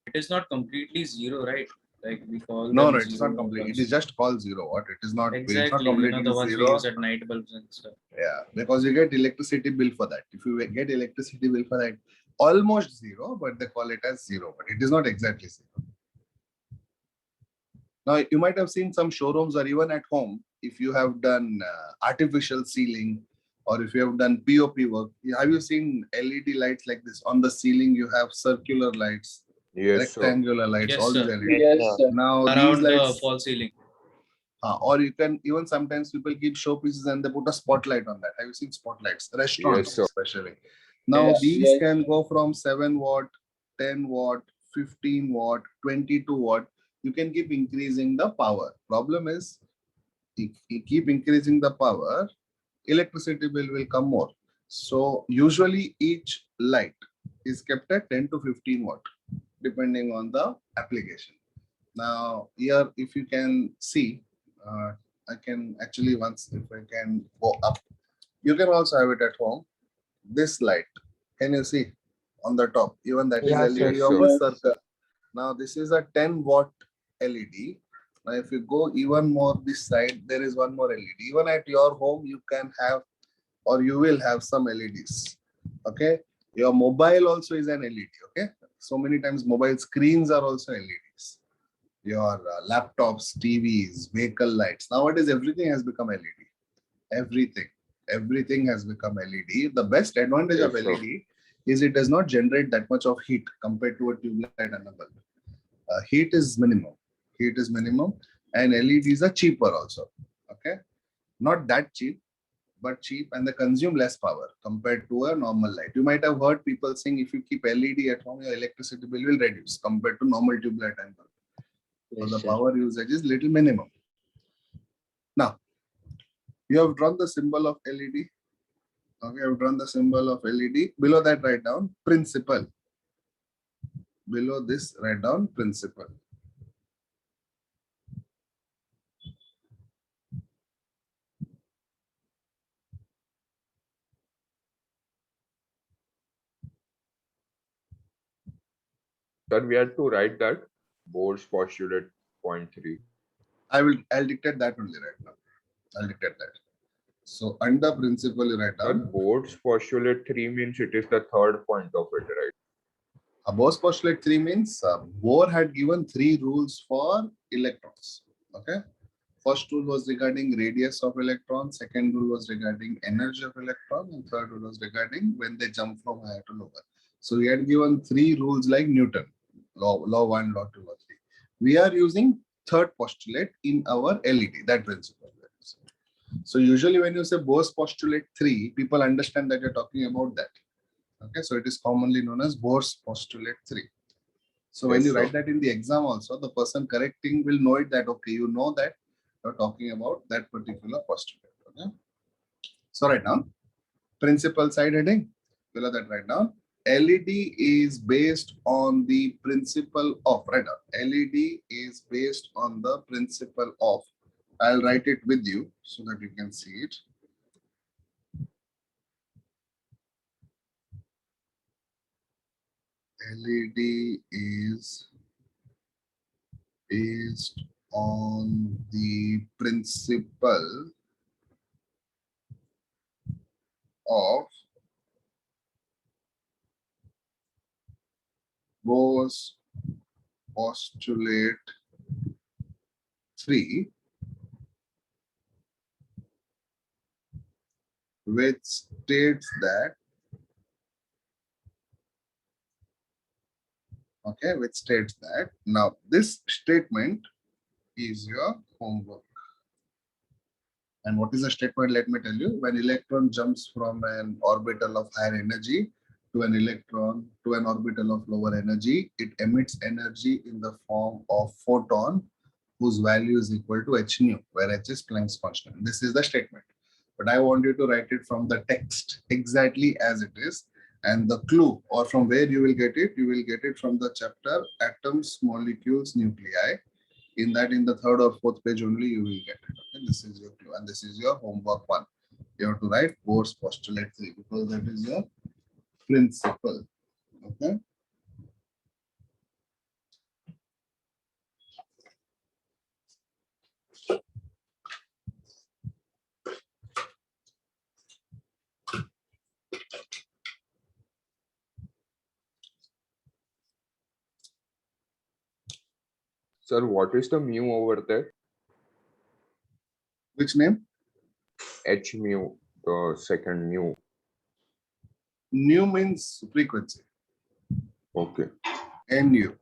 It is not completely zero, right? Like we call No, them no, it's not zero complete. It bulbs. is just called 0 watt. It is not. It's not Exactly, completely the ones we zero. use at night bulbs and stuff. Yeah, because you get electricity bill for that. If you get electricity bill for that, almost 0, but they call it as 0, but it is not exactly 0. Now, you might have seen some showrooms or even at home, if you have done artificial ceiling or if you have done POP work, have you seen LED lights like this? On the ceiling, you have circular lights, Yes, sir. rectangular lights, Yes, all these sir. LEDs. Yes, sir. Now, these Around the lights, false ceiling. or you can even sometimes people keep showpieces and they put a spotlight on that. Have you seen spotlights? Restaurants, Yes, sir. especially. Now, Yes, these yes. can go from 7 watt, 10 watt, 15 watt, 22 watt. You can keep increasing the power. Problem is, you keep increasing the power, electricity bill will come more. So usually each light is kept at 10 to 15 watt, depending on the application. Now here, if you can see, I can actually once, if I can go up, you can also have it at home. This light, can you see on the top? Even that is Yes, LED Yes, of sir. a Yes. circle. Now this is a 10 watt LED. Now if you go even more this side, there is one more LED. Even at your home, you can have or you will have some LEDs. Okay. Your mobile also is an LED. Okay. So many times mobile screens are also LEDs. Your laptops, TVs, vehicle lights. Nowadays, everything has become LED. Everything has become LED. The best advantage of Yes, sir. LED is it does not generate that much of heat compared to a tube light and a bulb. Heat is minimum. And LEDs are cheaper also. Okay, not that cheap, but cheap, and they consume less power compared to a normal light. You might have heard people saying if you keep LED at home, your electricity bill will reduce compared to normal tube light and bulb. So the power usage is little minimum. Now, you have drawn the symbol of LED. Okay, I've drawn the symbol of LED. Below that, write down principal. Below this, write down principal. Sir, we had to write that Boards postulate point 3. I'll dictate that only right now. I'll dictate that. So under principal, you write Sir, down. Boards postulate 3 means it is the third point of it, right? Bohr's postulate 3 means Bohr had given 3 rules for electrons. Okay. First rule was regarding radius of electron, second rule was regarding energy of electron, and third rule was regarding when they jump from higher to lower. So he had given 3 rules like Newton, law 1, law 2, law 3. We are using third postulate in our LED, that principle. So usually when you say Bohr's postulate 3, people understand that you're talking about that. Okay, so it is commonly known as Bohr's postulate 3. So when Yes, you sir. write that in the exam also, the person correcting will know it that, okay, you know that you're talking about that particular postulate. Okay. So write down principal side heading. Below that, write down LED is based on the principle of, write down LED is based on the principle of. I'll write it with you so that you can see it. LED is based on the principle of Bohr's postulate 3, which states that, now this statement is your homework. And what is the statement? Let me tell you. When electron jumps from an orbital of higher energy to an electron to an orbital of lower energy, it emits energy in the form of photon whose value is equal to h nu, where h is Planck's constant. This is the statement. But I want you to write it from the text exactly as it is. And the clue, or from where you will get it from the chapter Atoms, Molecules, Nuclei. In that, in the third or fourth page only, you will get it. Okay, this is your clue, and this is your homework 1. You have to write Boar's postulate 3 because that is your principle. Okay. Sir, what is the mu over there? Which name? H mu, the second mu. Nu means frequency. Okay. Nu.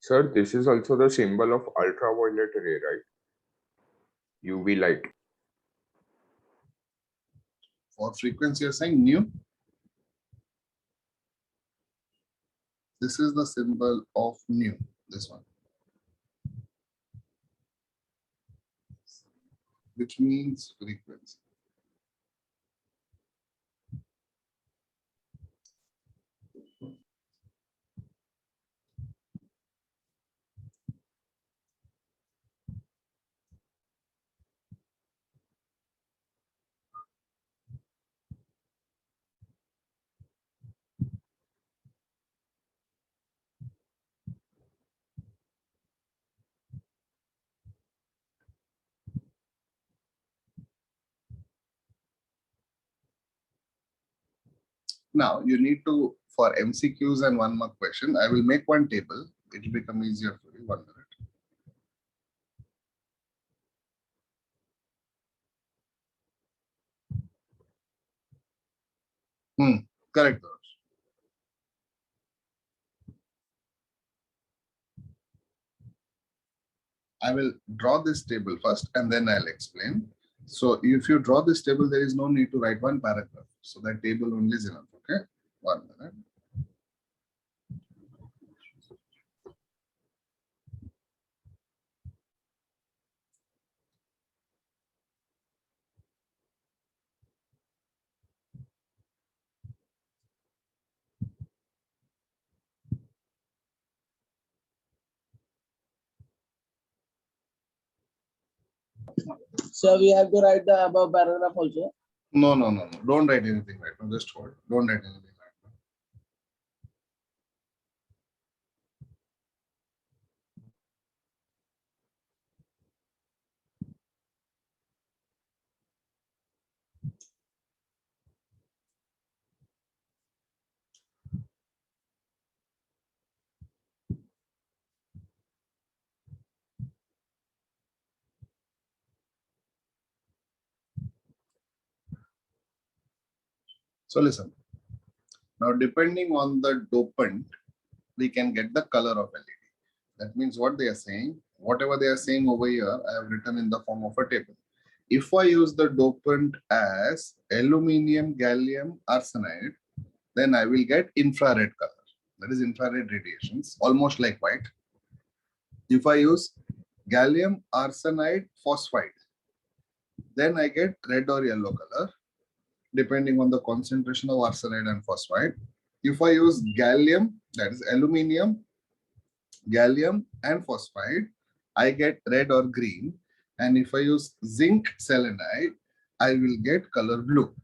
Sir, this is also the symbol of ultraviolet ray, right? UV light. For frequency, you're saying nu. This is the symbol of nu. This one. Which means frequency. Now you need to, for MCQs and 1 mark question, I will make one table. It will become easier for you. 1 minute. Correct. I will draw this table first and then I'll explain. So if you draw this table, there is no need to write one paragraph. So that table only is enough. Okay. 1 minute. So we have to write the above paragraph also. No. Don't write anything right now. Just hold. Don't write anything right now. So listen. Now, depending on the dopant, we can get the color of LED. That means what they are saying, whatever they are saying over here, I have written in the form of a table. If I use the dopant as aluminium, gallium, arsenide, then I will get infrared color. That is infrared radiations, almost like white. If I use gallium arsenide phosphide, then I get red or yellow color, depending on the concentration of arsenide and phosphide. If I use gallium, that is aluminium, gallium and phosphide, I get red or green. And if I use zinc selenide, I will get color blue.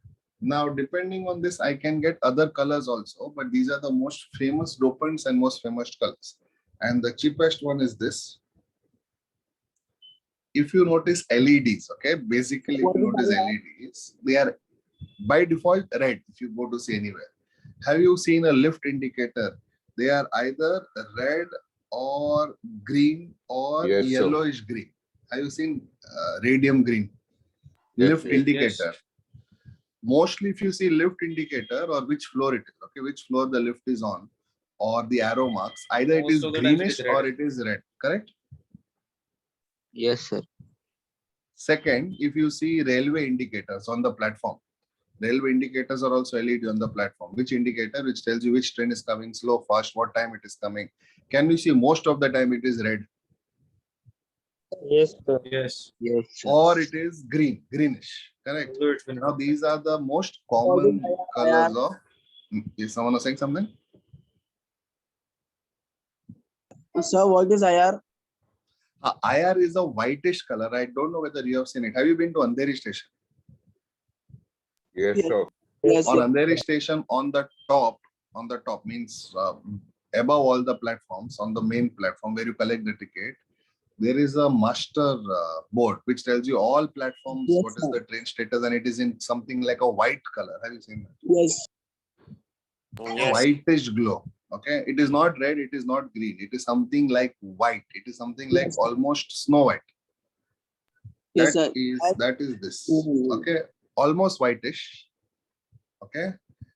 Now, depending on this, I can get other colors also, but these are the most famous dopants and most famous colors. And the cheapest one is this. If you notice LEDs, okay, basically if you notice LEDs, they are by default red if you go to see anywhere. Have you seen a lift indicator? They are either red or green or Yes, yellowish green. Have you seen radium green? Yes, Lift yes. indicator. Mostly if you see lift indicator or which floor it is, okay, which floor the lift is on, or the arrow marks, either it Most is of the times it is greenish red. or it is red, correct? Yes, sir. Second, if you see railway indicators on the platform, railway indicators are also LED on the platform. Which indicator? Which tells you which train is coming, slow, fast, what time it is coming. Can you see most of the time it is red? Yes, sir. Yes. Yes, sir. Or it is green, greenish, correct? So it's been Now these are the most common colors of. Is someone saying something? Sir, what is IR? IR is a whitish color. I don't know whether you have seen it. Have you been to Andheri station? Yes, Yes. sir. Yes, On sir. Andheri station, on the top means above all the platforms, on the main platform where you collect the ticket, there is a master board which tells you all platforms, Yes, what is sir. the train status, and it is in something like a white color. Have you seen that? Yes. Yes. Whitish glow. Okay, it is not red, it is not green, it is something like white, it is something like Yes. almost snow white. Yes, That sir. is this. Mhm. Okay, almost whitish. Okay,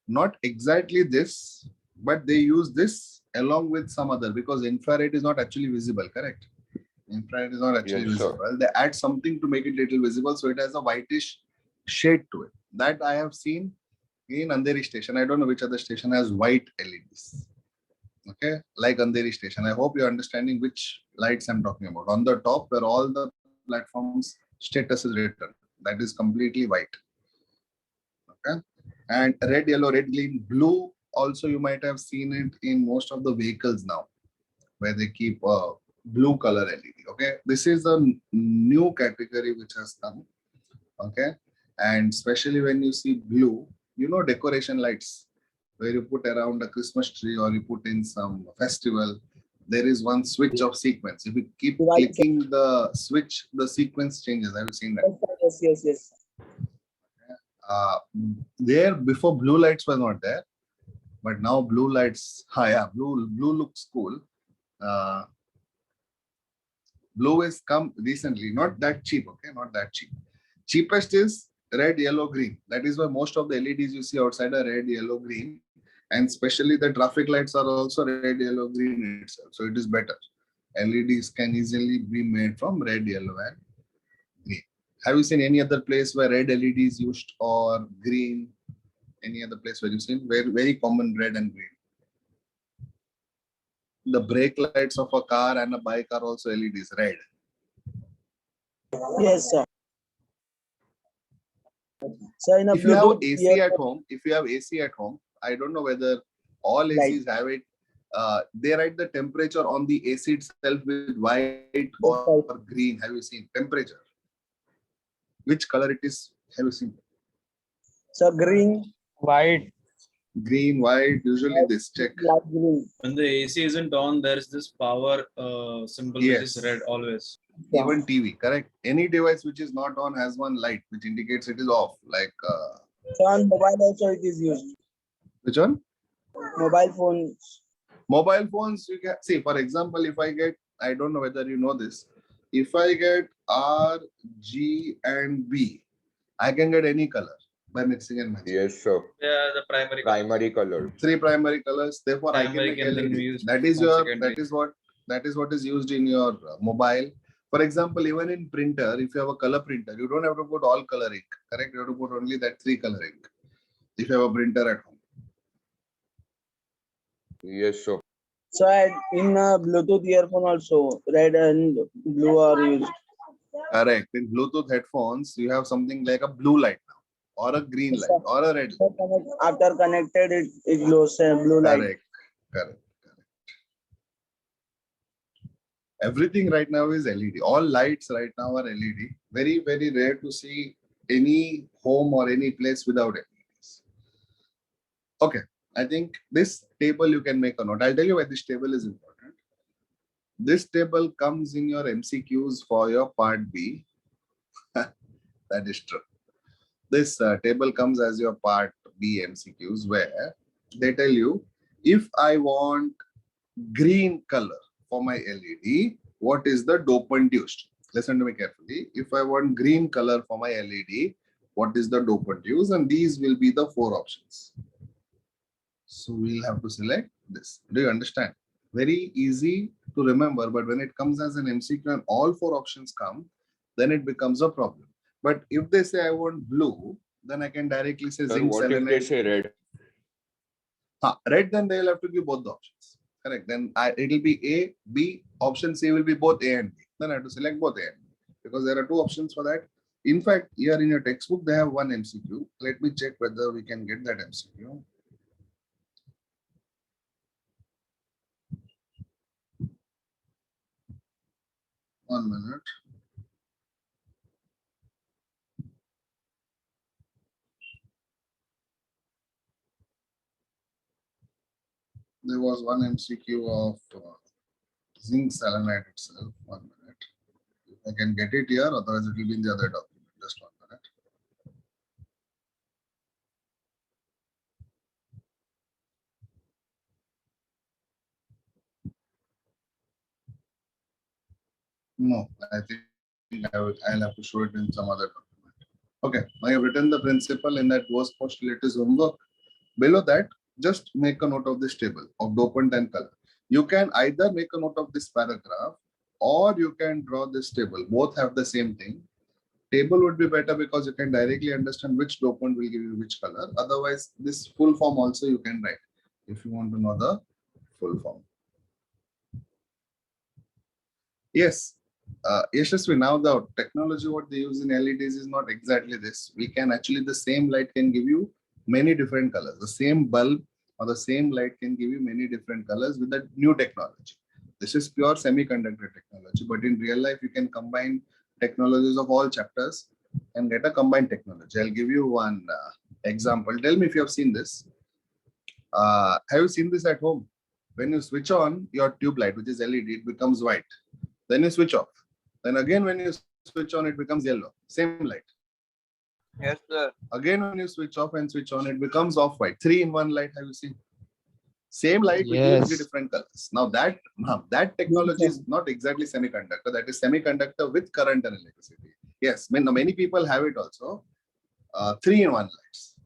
not exactly this, but they use this along with some other, because infrared is not actually visible, correct? Infrared is not actually Yes, sir. visible. They add something to make it little visible, so it has a whitish shade to it. That I have seen in Andheri station. I don't know which other station has white LEDs. Okay, like Andheri station. I hope you're understanding which lights I'm talking about. On the top, where all the platforms status is written, that is completely white. Okay, and red, yellow, red, green, blue. Also, you might have seen it in most of the vehicles now, where they keep a blue color LED. Okay, this is a new category which has come. Okay, and especially when you see blue, you know, decoration lights where you put around a Christmas tree or you put in some festival, there is one switch of sequence. If you keep Right. clicking the switch, the sequence changes. Have you seen that? Yes, yes, yes. Uh, there before, blue lights were not there, but now blue lights, yeah, blue looks cool. Blue is come recently, not that cheap, okay, not that cheap. Cheapest is red, yellow, green. That is why most of the LEDs you see outside are red, yellow, green, and especially the traffic lights are also red, yellow, green itself. So it is better. LEDs can easily be made from red, yellow, and green. Have you seen any other place where red LED is used or green? Any other place where you've seen very common red and green? The brake lights of a car and a bike are also LEDs, red. Yes, sir. So in a If you have Bluetooth AC at home, I don't know whether all ACs have it. They write the temperature on the AC itself with white or green. Have you seen temperature? Which color it is? Have you seen? So green, White. Green, white. Usually this check. light green. When the AC isn't on, there's this power symbol which is Yes. red always. Even TV, correct? Any device which is not on has one light which indicates it is off. Like So on mobile also it is used. which one? Mobile phones. Mobile phones, you can see, for example, if I get, I don't know whether you know this, if I get R, G, and B, I can get any color by mixing and matching. Yes, sir. Yeah, the primary. Primary color. 3 primary colors, therefore Primary I can can make then be LED. used That is from your, secondary. that is what is used in your mobile. For example, even in printer, if you have a color printer, you don't have to put all color ink, correct? You have to put only that 3 color ink if you have a printer at home. Yes, sir. So in Bluetooth earphone also red and blue are used. Correct. In Bluetooth headphones, you have something like a blue light now, or a green Yes, light, sir. or a red light. So after connected, it glows blue light. Correct. Correct. Everything right now is LED. All lights right now are LED. Very, very rare to see any home or any place without LEDs. Okay. I think this table you can make a note. I'll tell you why this table is important. This table comes in your MCQs for your part B. That is true. This table comes as your part B MCQs, where they tell you, if I want green color for my LED, what is the dopant used? Listen to me carefully. If I want green color for my LED, what is the dopant used? And these will be the 4 options. So we'll have to select this. Do you understand? Very easy to remember, but when it comes as an MCQ and all 4 options come, then it becomes a problem. But if they say I want blue, then I can directly say Sir, zinc what if they selenide. say red? Red, then they'll have to give both the options. Correct. Then it will be A, B. Option C will be both A and B. Then I have to select both A and B because there are 2 options for that. In fact, here in your textbook, they have 1 MCQ. Let me check whether we can get that MCQ. One minute. There was 1 MCQ of zinc selenide itself. 1 minute. If I can get it here, otherwise it will be in the other document. Just 1 minute. No, I think I'll have to show it in some other document. Okay, I have written the principle in that was postulated homework. Below that, just make a note of this table of dopant and color. You can either make a note of this paragraph or you can draw this table. Both have the same thing. Table would be better because you can directly understand which dopant will give you which color. Otherwise, this full form also you can write if you want to know the full form. Yes, Yashasvi, now the technology what they use in LEDs is not exactly this. We can actually, the same light can give you many different colors. The same bulb or the same light can give you many different colors with the new technology. This is pure semiconductor technology, but in real life, you can combine technologies of all chapters and get a combined technology. I'll give you one example. Tell me if you have seen this. Have you seen this at home? When you switch on your tube light, which is LED, it becomes white. Then you switch off. Then again, when you switch on, it becomes yellow. Same light. Yes, sir. Again, when you switch off and switch on, it becomes off-white. 3-in-1 light, have you seen? Same light with 3 different colors. Now that technology is not exactly semiconductor. That is semiconductor with current and electricity. Yes, many people have it also. 3-in-1 lights.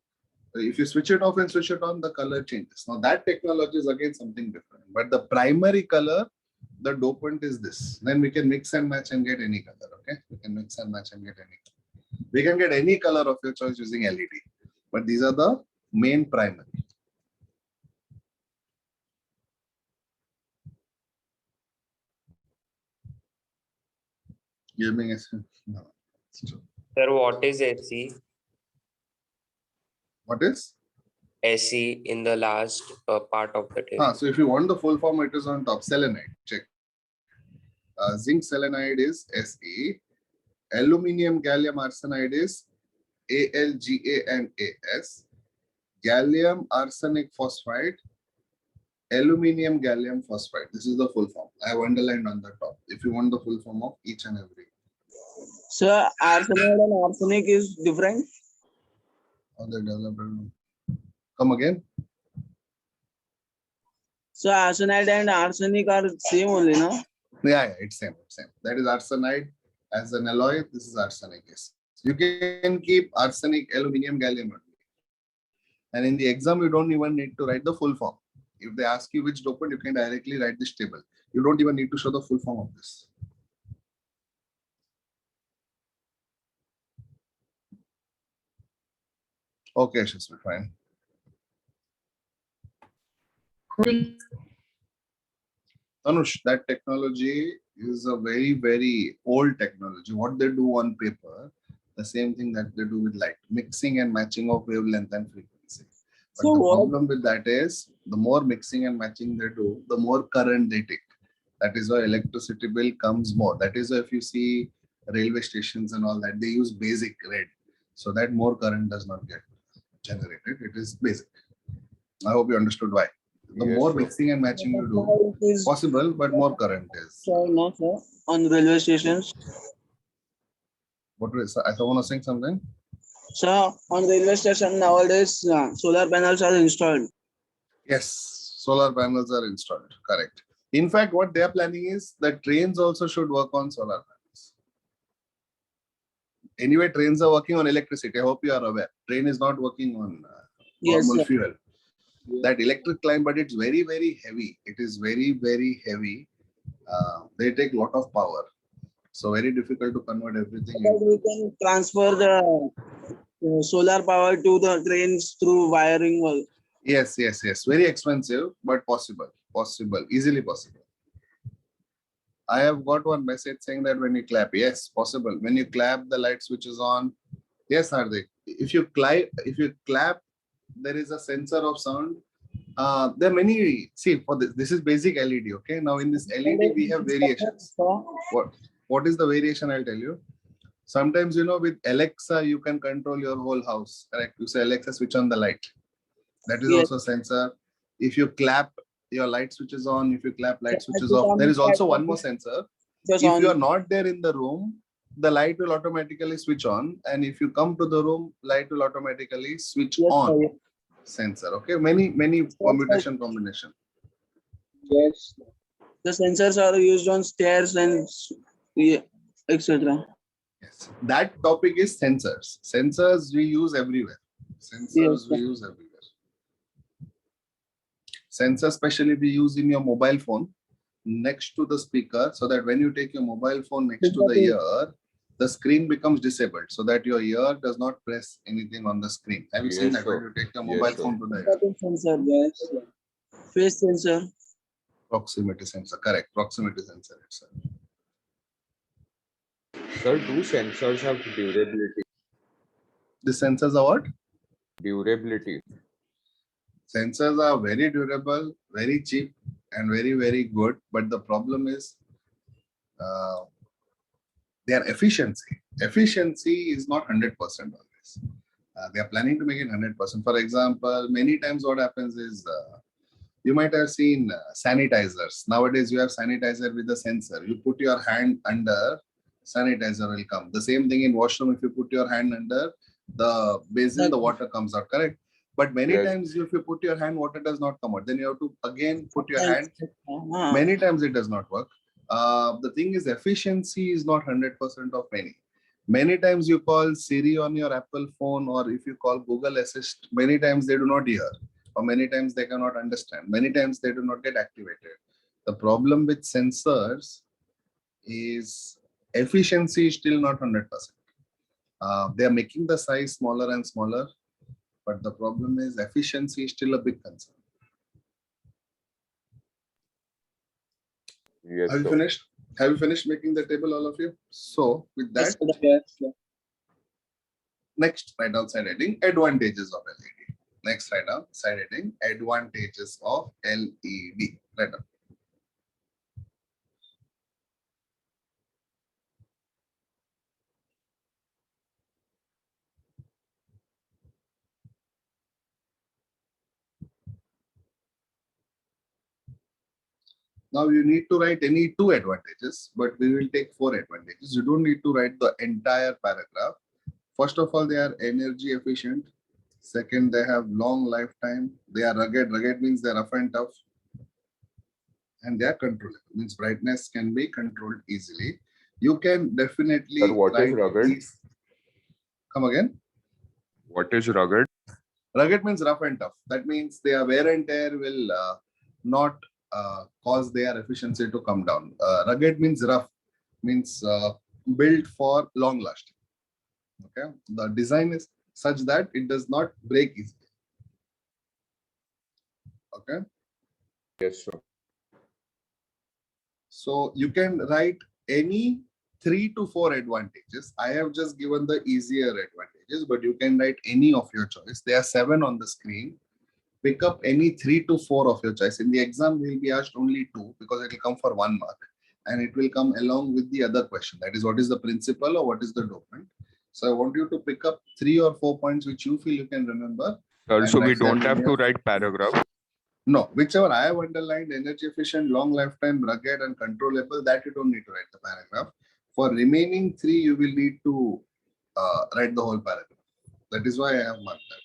If you switch it off and switch it on, the color changes. Now that technology is again something different. But the primary color, the dopant is this. Then we can mix and match and get any color. Okay, we can mix and match and get any color. We can get any color of your choice using LED. But these are the main primary. Giving us no. Sir, what is SE? What is? SE in the last part of the table. So if you want the full form, it is on top. Selenide. Check. Zinc selenide is Se. Aluminium gallium arsenide is AlGa and As. Gallium arsenic phosphide. Aluminium gallium phosphide. This is the full form. I have underlined on the top. If you want the full form of each and every. Sir, arsenide and arsenic is different. Come again. So arsenide and arsenic are same only, no? Yeah, it's same. That is arsenide as an alloy. This is arsenic. Yes. You can keep arsenic, aluminium, gallium only. And in the exam, you don't even need to write the full form. If they ask you which dopant, you can directly write this table. You don't even need to show the full form of this. Okay, Shasmi, fine. Anush, that technology is a very, very old technology. What they do on paper, the same thing that they do with light, mixing and matching of wavelength and frequency. But So the what? problem with that is, the more mixing and matching they do, the more current they take. That is why electricity bill comes more. That is why if you see railway stations and all that, they use basic red, so that more current does not get generated. It is basic. I hope you understood why. The Yes, more sir. mixing and matching you do, It is possible, but more current is. sir, no, sir. On railway stations. What is? I want to say something. So on railway station nowadays, solar panels are installed. Yes, solar panels are installed. Correct. In fact, what they are planning is that trains also should work on solar panels. Anyway, trains are working on electricity. I hope you are aware. Train is not working on Yes, normal sir. fuel. that electric line, but it's very, very heavy. It is very, very heavy. They take a lot of power. So very difficult to convert everything. But we can transfer the solar power to the trains through wiring. Yes, yes, yes. Very expensive, but possible. Possible. Easily possible. I have got one message saying that when you clap, yes, possible. When you clap, the light switches on. Yes, Hardik. If you clap, there is a sensor of sound. There are many. See, for this is basic LED. Okay. Now in this LED, we have variations. What is the variation? I'll tell you. Sometimes, with Alexa, you can control your whole house. Correct. You say Alexa, switch on the light. That is also a sensor. If you clap, your light switches on. If you clap, light switches off. There is also one more sensor. If you are not there in the room, the light will automatically switch on. And if you come to the room, light will automatically switch on. Sensor. Okay. Many permutation combination. Yes. The sensors are used on stairs and etc. Yes. That topic is sensors. Sensors we use everywhere. Sensors we use everywhere. Sensor especially we use in your mobile phone next to the speaker, so that when you take your mobile phone next to the ear, the screen becomes disabled so that your ear does not press anything on the screen. Have you seen that when you take your mobile phone to the ear? Sensor, yes. Phase sensor. Proximity sensor, correct. Proximity sensor itself. Sir, do sensors have durability? The sensors are what? Durability. Sensors are very durable, very cheap, and very, very good. But the problem is their efficiency. Efficiency is not 100% always. They are planning to make it 100%. For example, many times what happens is you might have seen sanitizers. Nowadays, you have sanitizer with a sensor. You put your hand under, sanitizer will come. The same thing in washroom. If you put your hand under the basin, the water comes out, correct? But many times if you put your hand, water does not come out. Then you have to again put your hand. Many times it does not work. The thing is, efficiency is not 100% of many. Many times you call Siri on your Apple phone, or if you call Google Assist, many times they do not hear, or many times they cannot understand. Many times they do not get activated. The problem with sensors is efficiency is still not 100%. They are making the size smaller and smaller, but the problem is efficiency is still a big concern. Yes, have you finished? Have you finished making the table, all of you? So with that, next write down side heading, advantages of LED. Next write down side heading, advantages of LED. Write down. Now you need to write any 2 advantages, but we will take 4 advantages. You don't need to write the entire paragraph. First of all, they are energy efficient. Second, they have long lifetime. They are rugged. Rugged means they are rough and tough. And they are controllable. Means brightness can be controlled easily. You can definitely. Sir, what is rugged? These. Come again? What is rugged? Rugged means rough and tough. That means their wear and tear will not cause their efficiency to come down. Rugged means rough, means built for long lasting. Okay, the design is such that it does not break easily. Okay. Yes, sir. So you can write any 3 to 4 advantages. I have just given the easier advantages, but you can write any of your choice. There are 7 on the screen. Pick up any 3 to 4 of your choice. In the exam, we will be asked only 2 because it will come for 1 mark, and it will come along with the other question. That is, what is the principle or what is the dopant? So I want you to pick up 3 or 4 points which you feel you can remember. Also, we don't have to write paragraph. No, whichever I have underlined, energy efficient, long lifetime, rugged and controllable, that you don't need to write the paragraph. For remaining 3, you will need to write the whole paragraph. That is why I have marked that.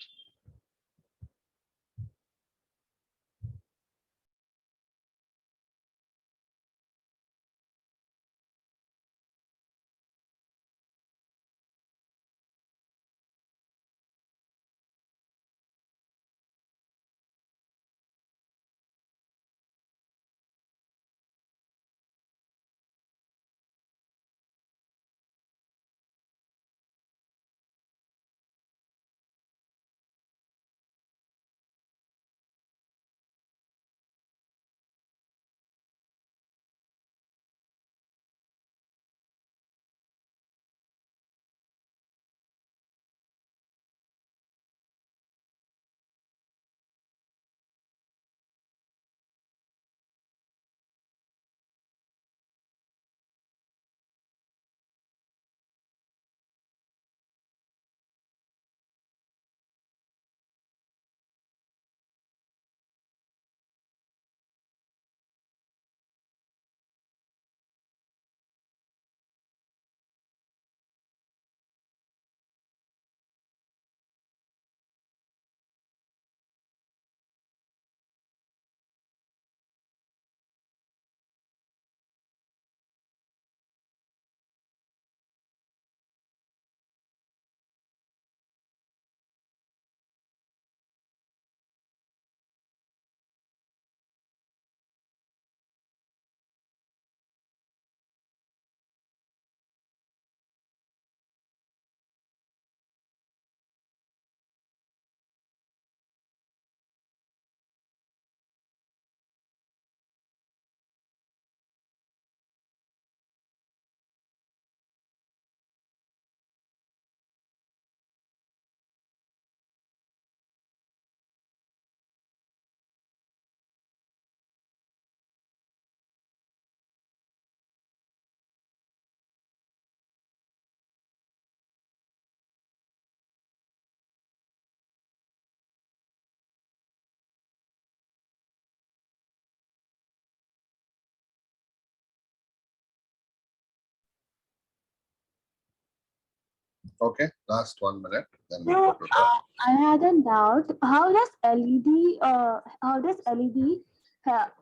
Okay, last 1 minute. Then So, we'll go to the I had a doubt. How does LED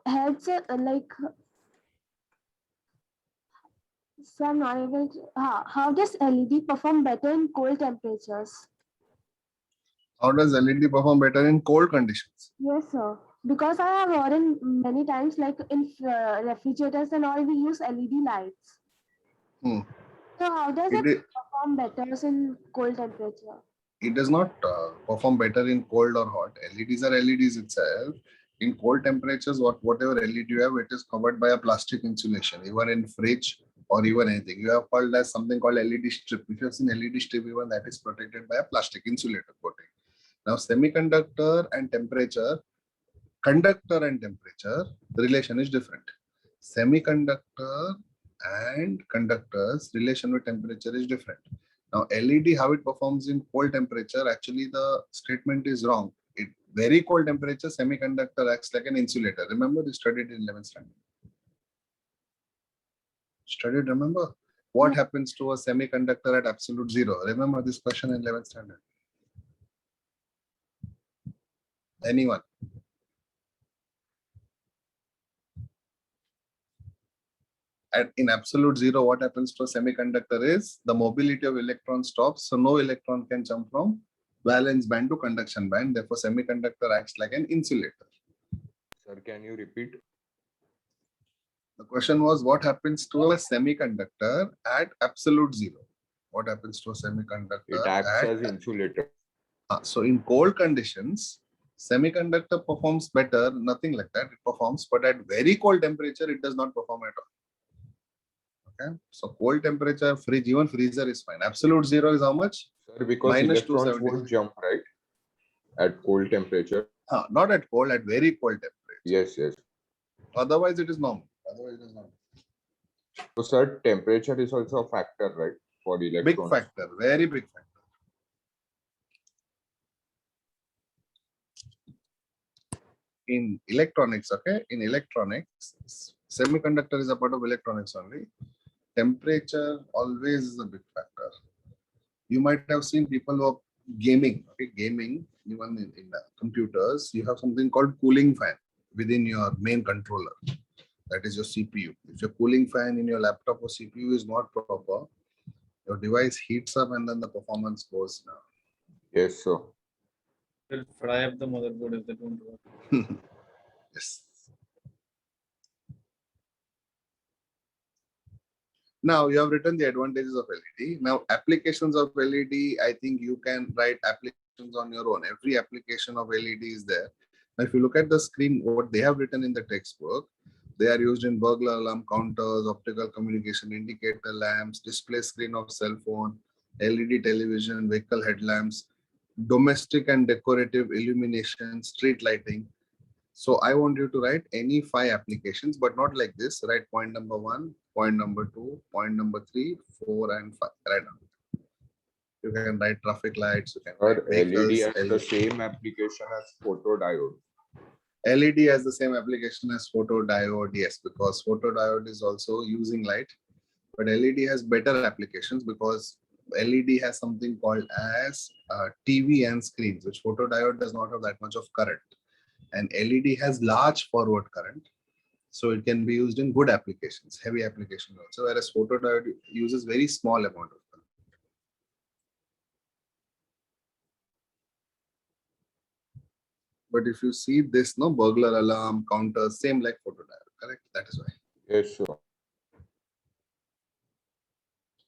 helps like? So I'm not able to. How does LED perform better in cold temperatures? how does LED perform better in cold conditions? Yes, sir. Because I have heard in many times, like in refrigerators and all, we use LED lights. Hmm. So how does it It, perform better in cold temperature? it does not perform better in cold or hot. LEDs are LEDs itself. In cold temperatures, whatever LED you have, it is covered by a plastic insulation. Even in fridge or even anything, you have called as something called LED strip. If you have seen LED strip, even that is protected by a plastic insulator coating. Now, semiconductor and temperature, conductor and temperature, the relation is different. Semiconductor and conductors relation with temperature is different. Now, LED, how it performs in cold temperature, actually the statement is wrong. It very cold temperature, semiconductor acts like an insulator. Remember, we studied in 11th standard. Studied, remember? What happens to a semiconductor at absolute zero? Remember this question in 11th standard? Anyone? In absolute zero, what happens to a semiconductor is the mobility of electron stops. So no electron can jump from valence band to conduction band. Therefore, semiconductor acts like an insulator. Sir, can you repeat? The question was, what happens to a semiconductor at absolute zero? What happens to a semiconductor? It acts as insulator. So in cold conditions, semiconductor performs better, nothing like that. It performs, but at very cold temperature, it does not perform at all. Okay, so cold temperature, fridge, even freezer is fine. Absolute zero is how much? Sir, because Minus electrons 270. won't jump, right? At cold temperature. Not at cold, at very cold temperature. Yes, yes. Otherwise, it is normal. Otherwise, it is normal. So, sir, temperature is also a factor, right? For electrons. Big factor, very big factor. In electronics, okay, in electronics, semiconductor is a part of electronics only. Temperature always is a big factor. You might have seen people who are gaming, okay, gaming, even in the computers, you have something called cooling fan within your main controller. That is your CPU. If your cooling fan in your laptop or CPU is not proper, your device heats up and then the performance goes down. Yes, sir. Will fry up the motherboard if they don't work. Yes. Now you have written the advantages of LED. Now applications of LED, I think you can write applications on your own. Every application of LED is there. Now if you look at the screen, what they have written in the textbook, they are used in burglar alarm counters, optical communication indicator lamps, display screen of cell phone, LED television, vehicle headlamps, domestic and decorative illumination, street lighting. So I want you to write any 5 applications, but not like this. Write point number 1, point number 2, point number 3, 4, and 5. Write down. You can write traffic lights. You can write vehicles. LED has the same application as photodiode. LED has the same application as photodiode, yes, because photodiode is also using light. But LED has better applications because LED has something called as TV and screens, which photodiode does not have that much of current. And LED has large forward current. So it can be used in good applications, heavy applications also, whereas photodiode uses very small amount of current. But if you see this, no, burglar alarm, counter, same like photodiode, correct? That is why. Yes, sir.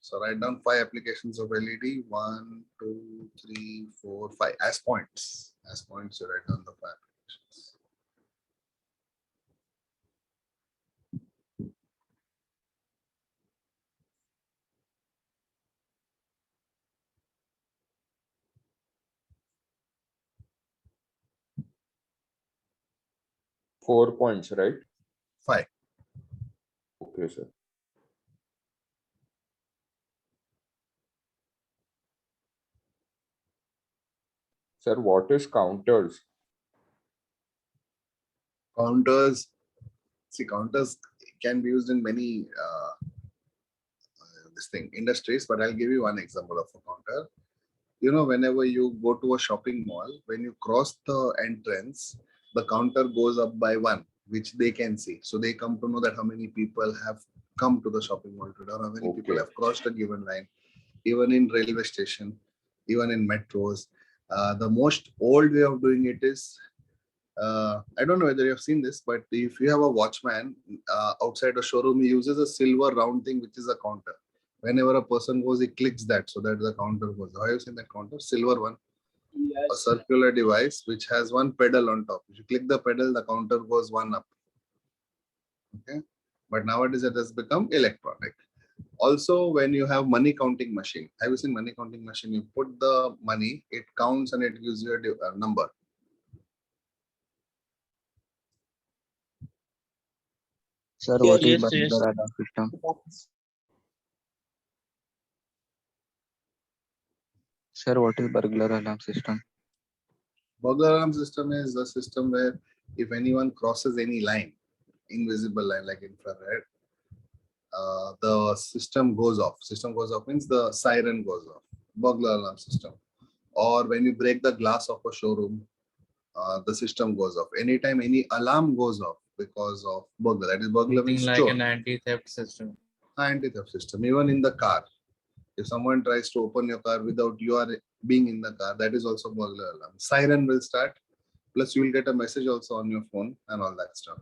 So write down 5 applications of LED, 1, 2, 3, 4, 5 as points. As points, you write down the 5 applications. Four points, right? 5. Okay, sir. Sir, what is counters? Counters, see, counters can be used in many this thing industries, but I'll give you one example of a counter. You know, whenever you go to a shopping mall, when you cross the entrance, the counter goes up by 1, which they can see. So they come to know that how many people have come to the shopping mall today, or how many people have crossed a given line. Even in railway station, even in metros, the most old way of doing it is, I don't know whether you have seen this, but if you have a watchman outside a showroom, he uses a silver round thing, which is a counter. Whenever a person goes, he clicks that so that the counter goes. Have you seen that counter? Silver one. A circular device which has one pedal on top. If you click the pedal, the counter goes 1 up. Okay. But nowadays it has become electronic. Also, when you have money counting machine, have you seen money counting machine? You put the money, it counts and it gives you a number. Sir, Yeah, what is yes, burglar yes. alarm system? Sir, what is burglar alarm system? Burglar alarm system is a system where if anyone crosses any line, invisible line like infrared, the system goes off. System goes off means the siren goes off. Burglar alarm system. Or when you break the glass of a showroom, the system goes off. Anytime any alarm goes off because of burglar, that is burglar Something means like chore. an anti-theft system. Anti-theft system. Even in the car, if someone tries to open your car without you are being in the car, that is also burglar alarm. Siren will start. Plus, you will get a message also on your phone and all that stuff.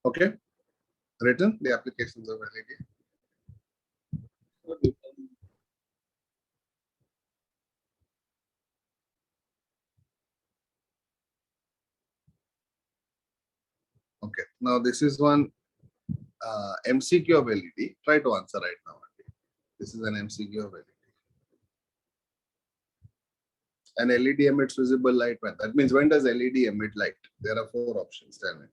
Okay. Written the applications of LED. Okay. Now this is one MCQ of LED. Try to answer right now. This is an MCQ of LED. An LED emits visible light when? That means when does LED emit light? There are 4 options. Tell me.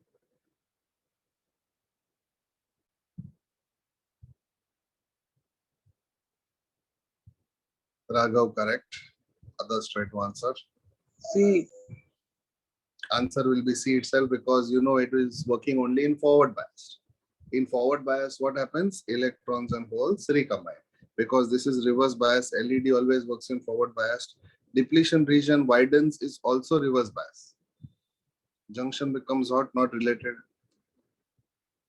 Raghav, correct. Others try to answer. C. Answer will be C itself, because you know it is working only in forward bias. In forward bias, what happens? Electrons and holes recombine. Because this is reverse bias, LED always works in forward bias. Depletion region widens is also reverse bias. Junction becomes hot, not related.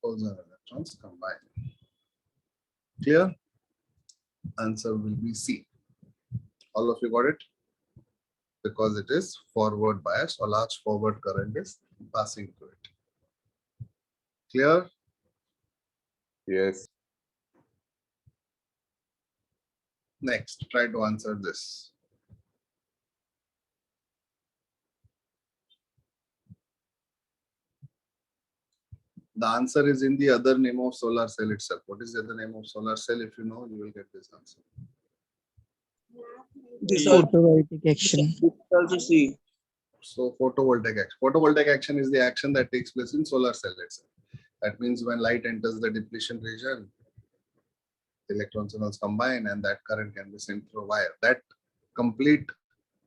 Holes and electrons combine. Clear? Answer will be C. All of you got it? Because it is forward bias, a large forward current is passing through it. Clear? Yes. Next, try to answer this. The answer is in the other name of solar cell itself. What is the other name of solar cell? If you know, you will get this answer. This Photovoltaic action. also C. So photovoltaic action. Photovoltaic action is the action that takes place in solar cell itself. That means when light enters the depletion region, electrons and holes combine, and that current can be sent through a wire. That complete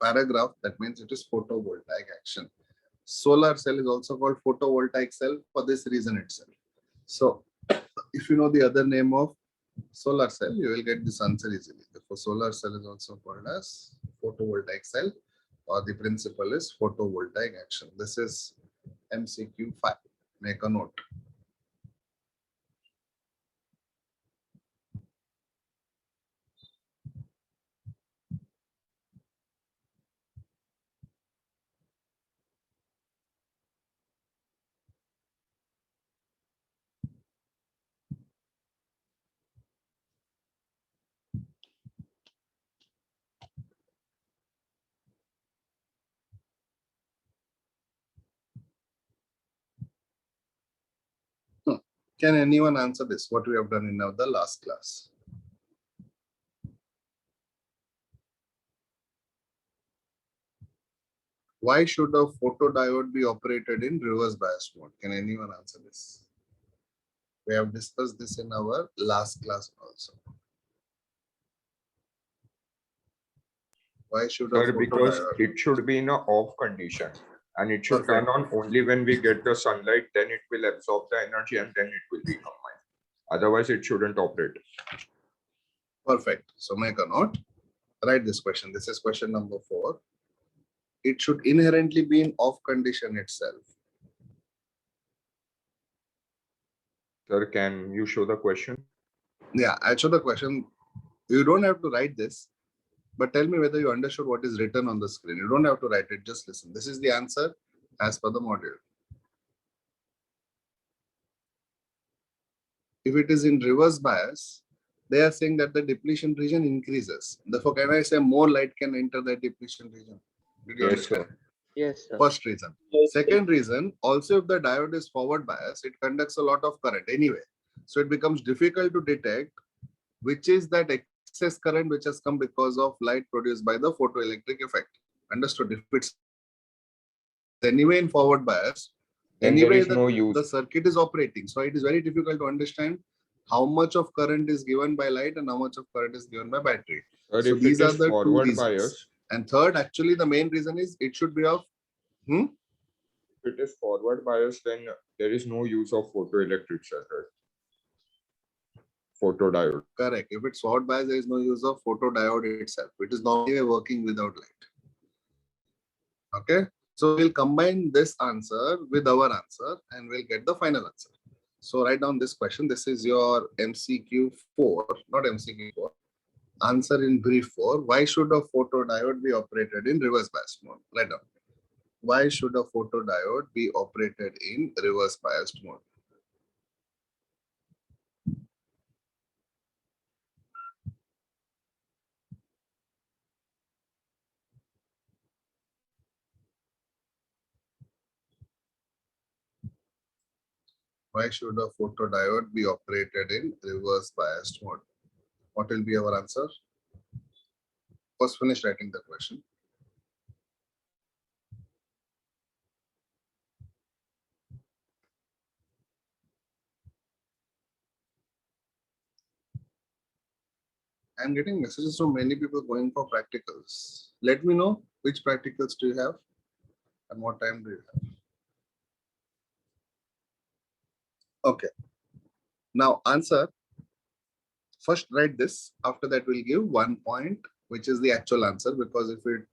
paragraph, that means it is photovoltaic action. Solar cell is also called photovoltaic cell for this reason itself. So if you know the other name of solar cell, you will get this answer easily. Therefore, solar cell is also called as photovoltaic cell, or the principle is photovoltaic action. This is MCQ 5. Make a note. Can anyone answer this? What we have done in the last class? Why should a photodiode be operated in reverse bias mode? Can anyone answer this? We have discussed this in our last class also. Why should a Sir, because photodiode? it should be in a off condition and it should turn Perfect. on only when we get the sunlight, then it will absorb the energy and then it will be combined. Otherwise, it shouldn't operate. Perfect. So make a note. Write this question. This is question number 4. It should inherently be in off condition itself. Sir, can you show the question? Yeah, I'll show the question. You don't have to write this, but tell me whether you understood what is written on the screen. You don't have to write it, just listen. This is the answer as per the module. If it is in reverse bias, they are saying that the depletion region increases. Therefore, can I say more light can enter the depletion region? Did you Yes, understand? sir. Yes, sir. First reason. Second reason, also if the diode is forward bias, it conducts a lot of current anyway. So it becomes difficult to detect which is that excess current which has come because of light produced by the photoelectric effect. Understood? If it's anyway in forward bias, Then there anyway is no use. the circuit is operating. So it is very difficult to understand how much of current is given by light and how much of current is given by battery. Sir, So if these it are is the two forward reasons. bias, And third, actually, the main reason is it should be of if it is forward bias, then there is no use of photoelectric cell, right? Photodiode. correct. If it's forward bias, there is no use of photodiode itself. It is normally working without light. Okay. So we'll combine this answer with our answer and we'll get the final answer. So write down this question. This is your MCQ 4, not MCQ 4. Answer in brief 4. Why should a photodiode be operated in reverse bias mode? Write down. Why should a photodiode be operated in reverse biased mode? Why should a photodiode be operated in reverse biased mode? What will be our answer? First, finish writing the question. I'm getting messages from many people going for practicals. Let me know which practicals do you have and what time do you have. Okay. Now answer. First write this. After that we'll give 1 point, which is the actual answer, because if it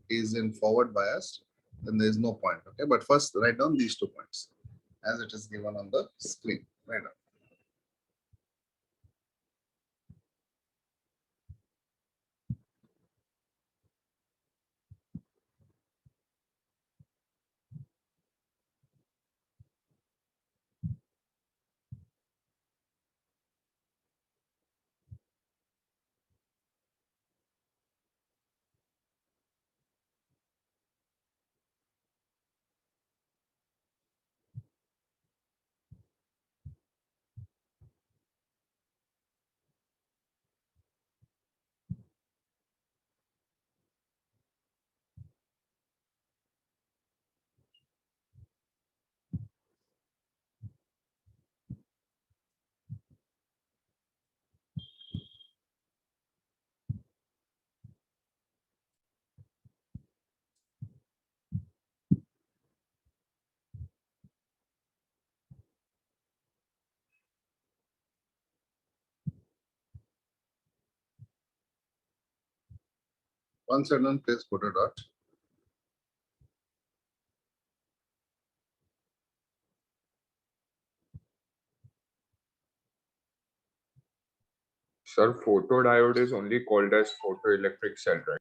is in forward bias, then there is no point. Okay. But first write down these 2 points as it is given on the screen. Write down. Once you're done, please put a dot. Sir, photodiode is only called as photoelectric cell, right?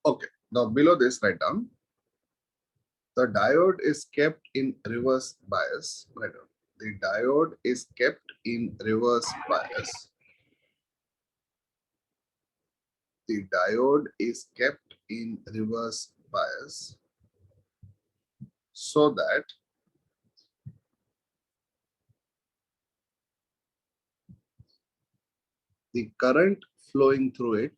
Okay. Now below this, write down. The diode is kept in reverse bias. Write down. The diode is kept in reverse bias. The diode is kept in reverse bias so that the current flowing through it,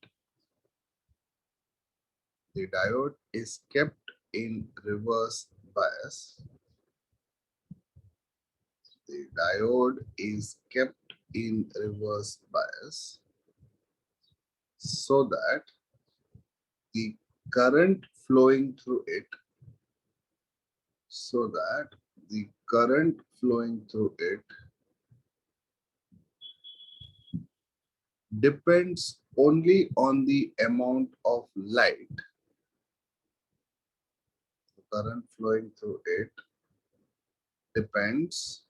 the diode is kept in reverse bias. The diode is kept in reverse bias so that the current flowing through it, depends only on the amount of light. The current flowing through it depends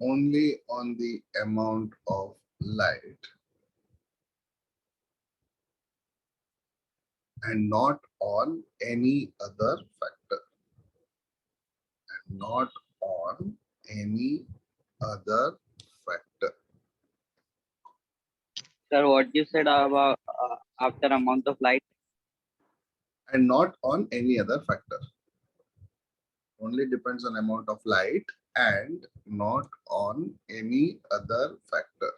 only on the amount of light and not on any other factor. And not on any other factor. Sir, what you said about after amount of light? And not on any other factor. Only depends on amount of light and not on any other factor.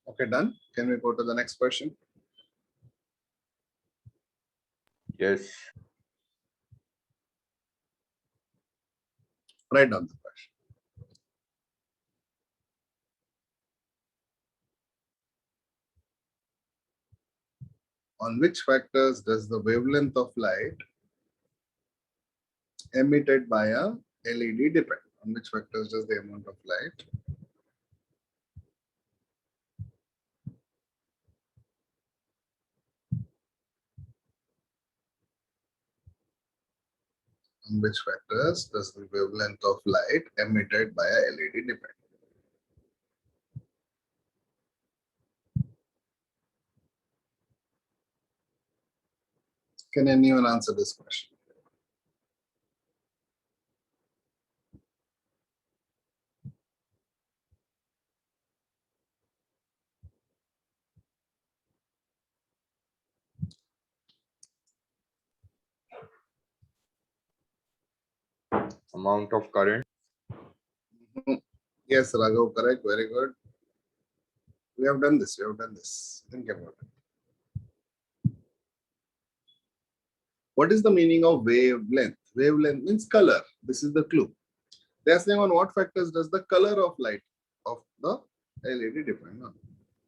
Okay, done. Can we go to the next question? Yes. Write down the question. On which factors does the wavelength of light emitted by a LED depend? On which factors does the amount of light on which factors does the wavelength of light emitted by a LED depend? Can anyone answer this question? Amount of current. Yes, Raghav, correct. Very good. We have done this. Think about it. What is the meaning of wavelength? Wavelength means color. This is the clue. They are saying on what factors does the color of light of the LED depend on?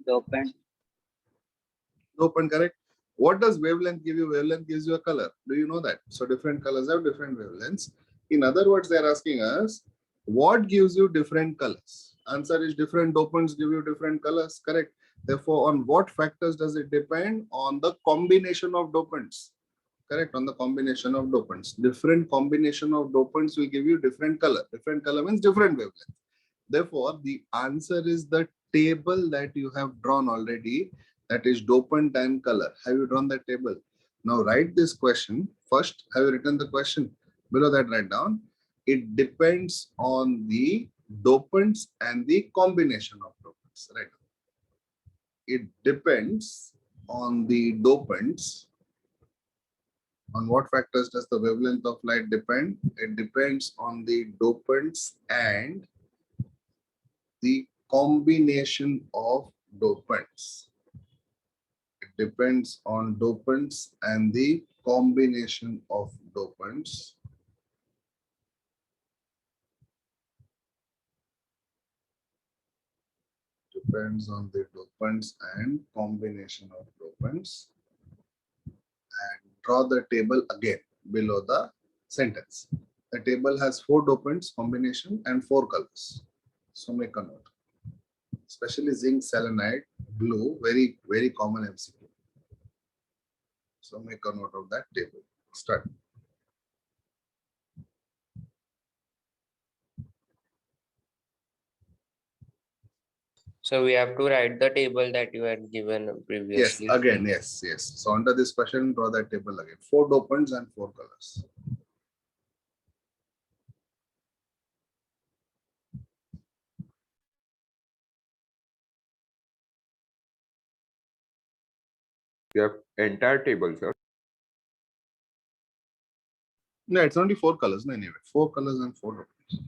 Dopant. Dopant, correct. What does wavelength give you? Wavelength gives you a color. Do you know that? So different colors have different wavelengths. In other words, they are asking us, what gives you different colors? Answer is different dopants give you different colors, correct. Therefore, on what factors does it depend? On the combination of dopants. Correct, on the combination of dopants. Different combination of dopants will give you different color. Different color means different wavelength. Therefore, the answer is the table that you have drawn already, that is dopant and color. Have you drawn that table? Now write this question. First, have you written the question? Below that, write down. It depends on the dopants and the combination of dopants. Right. It depends on the dopants On what factors does the wavelength of light depend? It depends on the dopants and the combination of dopants. It depends on dopants and the combination of dopants. Depends on the dopants and combination of dopants. And draw the table again below the sentence. The table has 4 dopants combination and 4 colors. So make a note. Especially zinc selenide, blue, very common MCQ. So make a note of that table. Start. So we have to write the table that you had given Yes, previously. again, yes. So under this question, draw that table again. 4 dopants and 4 colors. You have entire table, sir. No, it's only 4 colors. No, anyway, 4 colors and 4 dopants.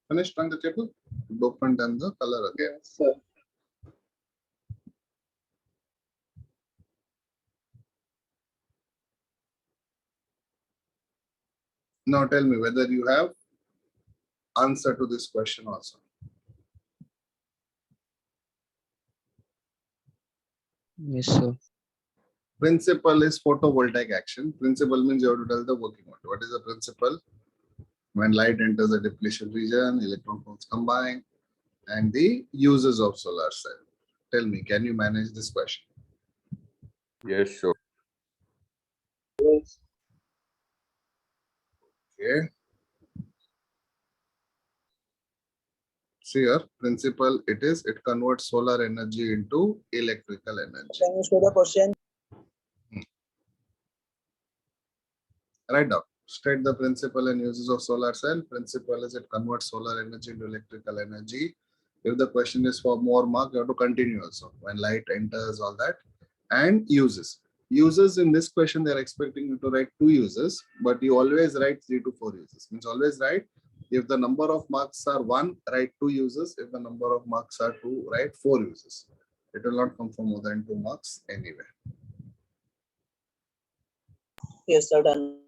Finished on the table? Dopant and the color again. Yes, sir. Now tell me whether you have answer to this question also. Yes, sir. Principle is photovoltaic action. Principle means you have to tell the working order. What is the principle? When light enters the depletion region, electron holes combine, and the uses of solar cell. Tell me, can you manage this question? Yes, sir. Yes. Okay. See here, principle it converts solar energy into electrical energy. Can you show the question? Write down. State the principle and uses of solar cell. Principle is it converts solar energy into electrical energy. If the question is for more mark, you have to continue also. When light enters, all that. And uses. Uses in this question, they're expecting you to write 2 uses, but you always write 3 to 4 uses. Means always write, if the number of marks are 1, write 2 uses. If the number of marks are 2, write 4 uses. It will not come for more than 2 marks anyway. Yes, sir. Done.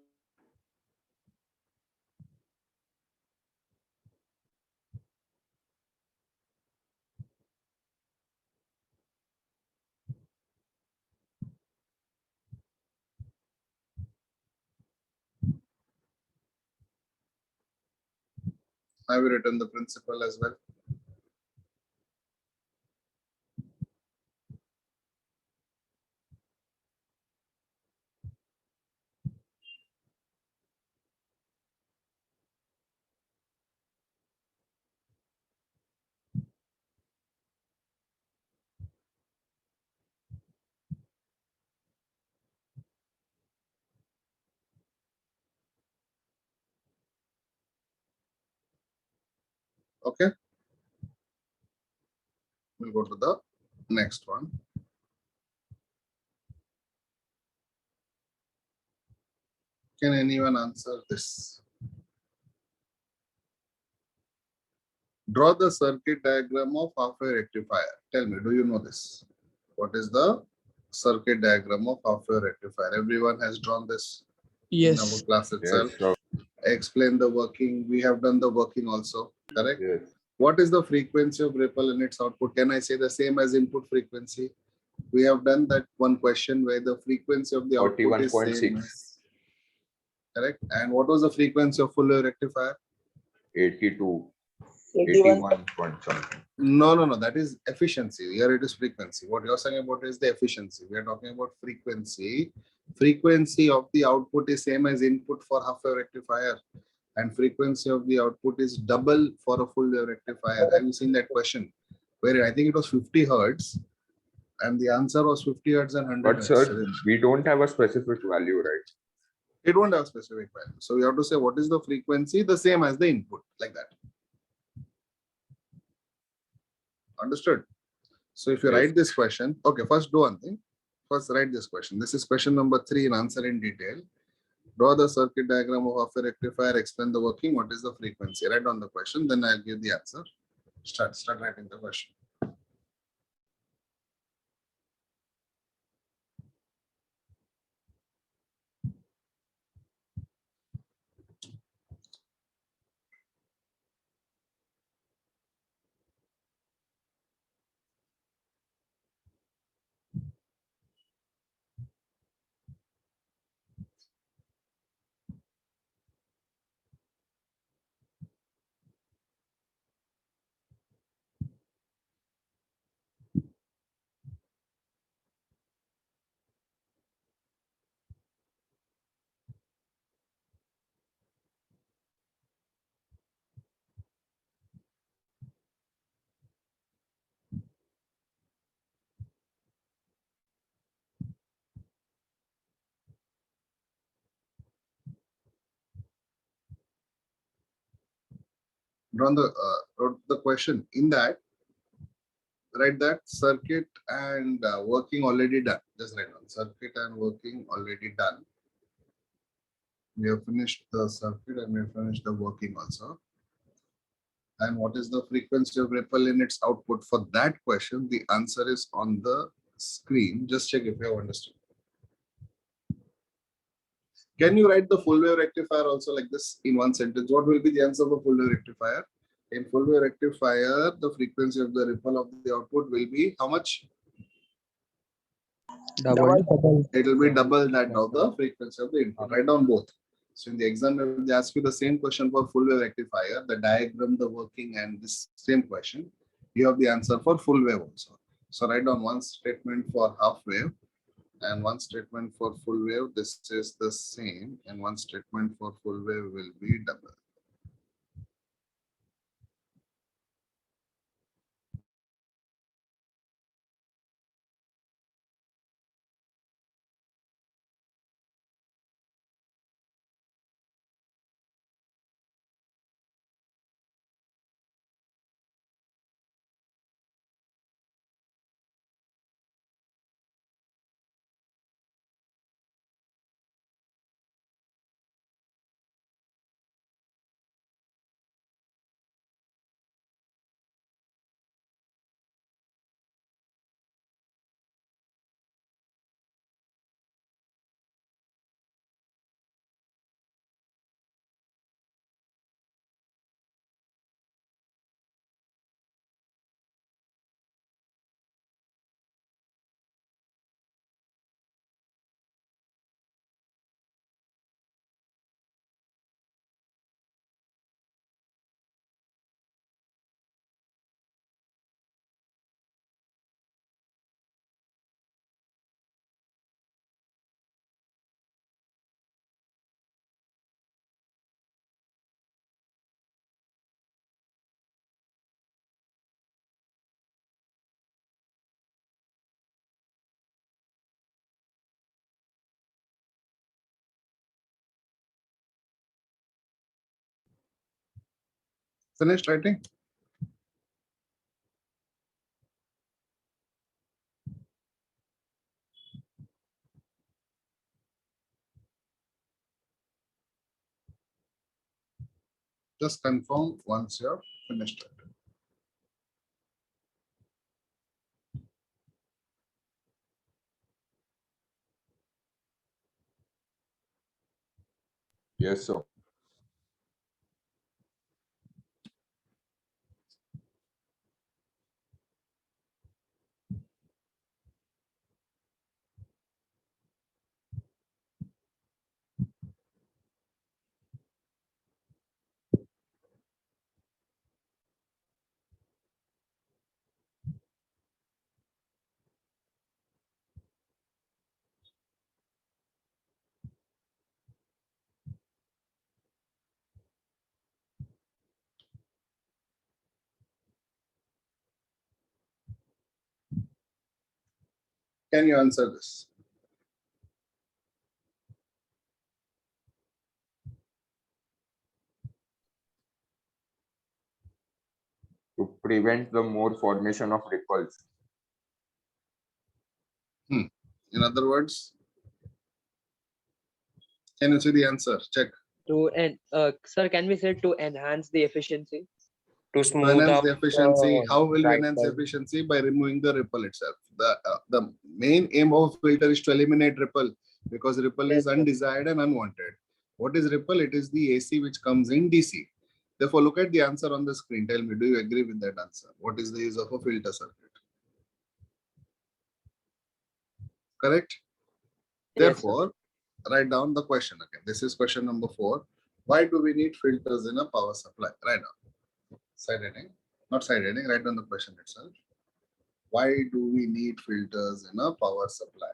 Have you written the principle as well? Okay. We'll go to the next one. Can anyone answer this? Draw the circuit diagram of half-wave rectifier. Tell me, do you know this? What is the circuit diagram of half-wave rectifier? Everyone has drawn this in our class itself. Yes, sir. Explain the working. We have done the working also, correct? Yes. What is the frequency of ripple in its output? Can I say the same as input frequency? We have done that one question where the frequency of the output is same 41.6. as, correct? And what was the frequency of full wave rectifier? 82. 81. 81 point something. No. That is efficiency. Here it is frequency. What you're saying about is the efficiency. We are talking about frequency. Frequency of the output is same as input for half-wave rectifier, and frequency of the output is double for a full wave rectifier. Have you seen that question? Where I think it was 50 hertz, and the answer was 50 hertz and 100 But hertz. sir, we don't have a specific value, right? It won't have specific value. So we have to say what is the frequency, the same as the input, like that. Understood? So if you Yes. write this question, okay, first do one thing. First write this question. This is question number 3 in answer in detail. Draw the circuit diagram of half-wave rectifier, explain the working, what is the frequency? Write down the question, then I'll give the answer. Start writing the question. Wrote the question. In that, write that circuit and working already done. Just write down circuit and working already done. We have finished the circuit and we have finished the working also. And what is the frequency of ripple in its output? For that question, the answer is on the screen. Just check if you have understood. Can you write the full wave rectifier also like this in one sentence? What will be the answer for full wave rectifier? In full wave rectifier, the frequency of the ripple of the output will be how much? Double. It will be double that of the frequency of the input. Write down both. So in the exam, if they ask you the same question for full wave rectifier, the diagram, the working, and this same question, you have the answer for full wave also. So write down one statement for half wave and one statement for full wave. This is the same, and one statement for full wave will be double. Finished writing? Just confirm once you have finished it. Yes, sir. Can you answer this? To prevent the more formation of ripples. In other words, can you see the answer? Check. Sir, can we say to enhance the efficiency? To To smooth enhance out the efficiency, how will you bright enhance bulb. efficiency? By removing the ripple itself. The main aim of a filter is to eliminate ripple, because ripple Yes, is sir. undesired and unwanted. What is ripple? It is the AC which comes in DC. Therefore, look at the answer on the screen. Tell me, do you agree with that answer? What is the use of a filter circuit? Correct? Yes, sir. Therefore, write down the question again. This is question number 4. Why do we need filters in a power supply? Write down. Side heading. Not side heading. Write down the question itself. Why do we need filters in a power supply?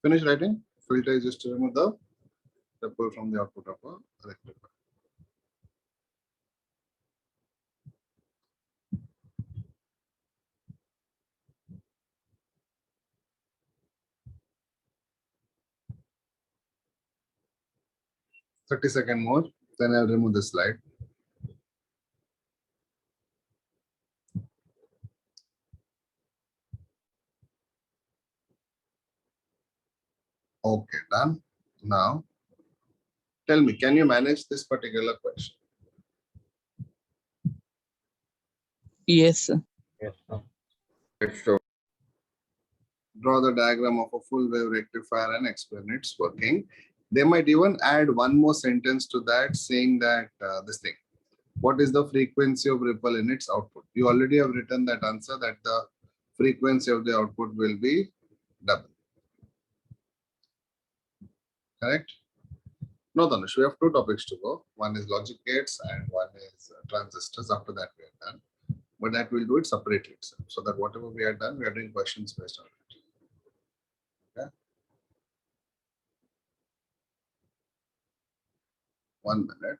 Finish writing. Filter is just to remove the ripple from the output of a rectifier. "30-second more, then I'll remove the slide." Okay, done. Now, tell me, can you manage this particular question? Yes, sir. Yes, sir. Draw the diagram of a full wave rectifier and explain its working. They might even add one more sentence to that saying that this thing. What is the frequency of ripple in its output? You already have written that answer, that the frequency of the output will be double. Correct? No, Dhanush, we have two topics to go. One is logic gates and one is transistors. After that, we are done. But that we'll do it separately itself. So that whatever we are done, we are doing questions based on it. Okay. 1 minute.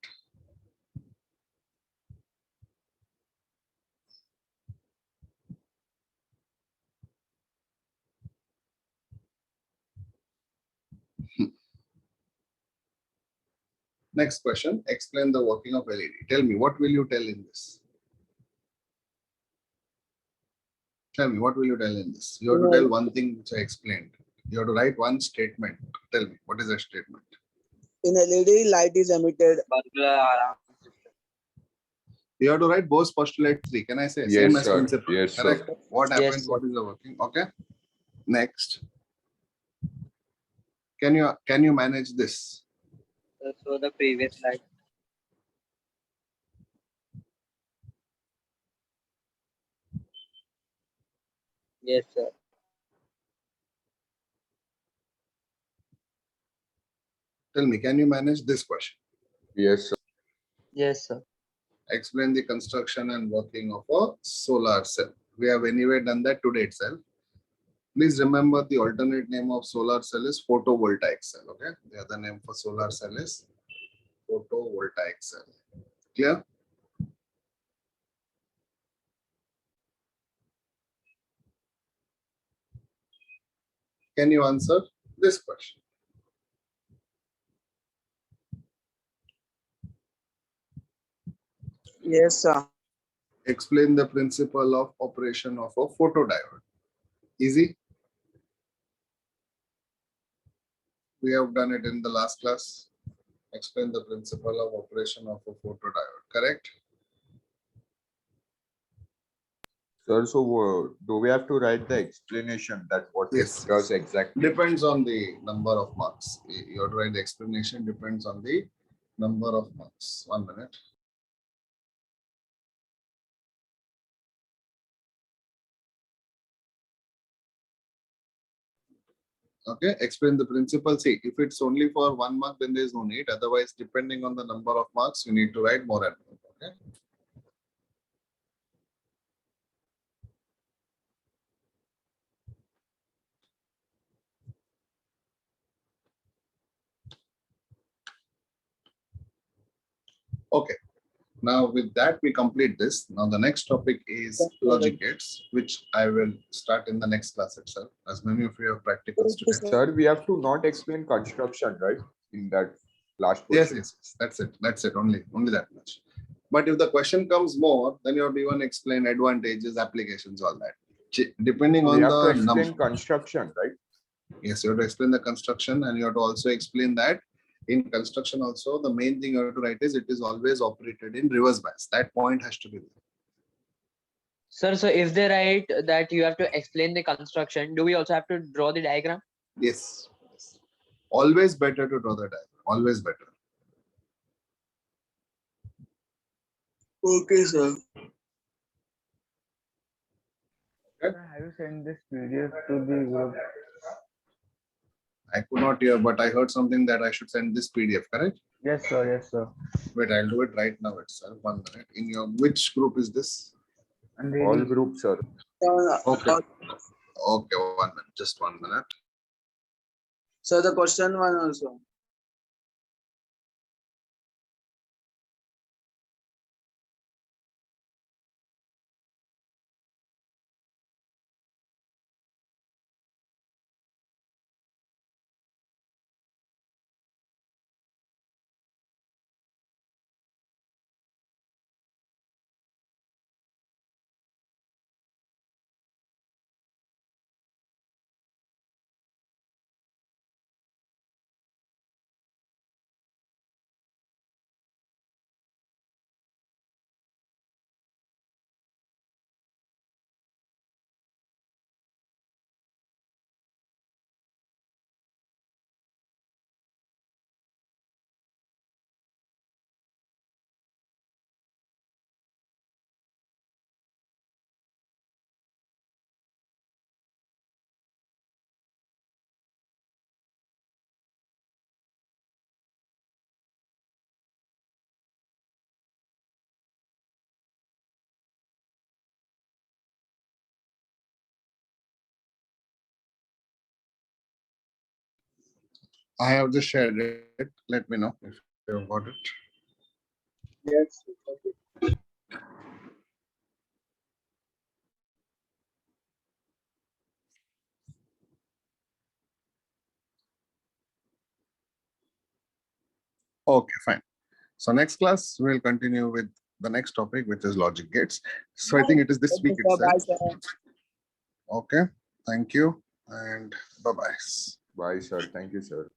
Next question, explain the working of LED. Tell me, what will you tell in this? Tell me, what will you tell in this? You have to tell one thing which I explained. You have to write one statement. Tell me, what is that statement? In LED, light is emitted. You have to write Bose postulate 3. Can I say? Yes, Same as sir. principle. Yes, sir. Correct. What happens? Yes, sir. What is the working? Okay. Next. Can you manage this? So the previous slide. Yes, sir. Tell me, can you manage this question? Yes, sir. Yes, sir. Explain the construction and working of a solar cell. We have anyway done that today itself. Please remember the alternate name of solar cell is photovoltaic cell. Okay. The other name for solar cell is photovoltaic cell. Clear? Can you answer this question? Yes, sir. Explain the principle of operation of a photodiode. Easy. We have done it in the last class. Explain the principle of operation of a photodiode. Correct? Sir, so do we have to write the explanation that what Yes, it does exactly? Depends on the number of marks. You have to write the explanation depends on the number of marks. 1 minute. Okay, explain the principle. See, if it's only for 1 mark, then there is no need. Otherwise, depending on the number of marks, you need to write more and more. Okay. Okay. Now with that, we complete this. Now the next topic is logic gates, which I will start in the next class itself, as many of you have practicals today. Sir, we have to not explain construction, right? In that last Yes, question. yes, that's it. That's it. Only that much. But if the question comes more, then you have to even explain advantages, applications, all that. Depending We on have to the explain number. construction, right? Yes, you have to explain the construction, and you have to also explain that in construction also, the main thing you have to write is it is always operated in reverse bias. That point has to be there. Sir, so if they write that you have to explain the construction, do we also have to draw the diagram? Yes. Always better to draw the diagram. Always better. Okay, sir. Have you sent this PDF to the group? I could not hear, but I heard something that I should send this PDF, correct? Yes, sir. Yes, sir. Wait, I'll do it right now itself. 1 minute. In your which group is this? And All groups, sir. Okay. Okay, 1 minute. Just 1 minute. So the question one also. I have just shared it. Let me know if you have got it. Yes. Okay, fine. So next class, we'll continue with the next topic, which is logic gates. So I think it is this week itself. Okay, thank you and bye-bye. Bye, sir. Thank you, sir.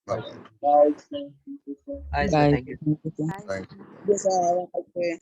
Bye-bye. Bye. Hi, sir. Thank you. Thank you. Yes, sir. Have a nice day.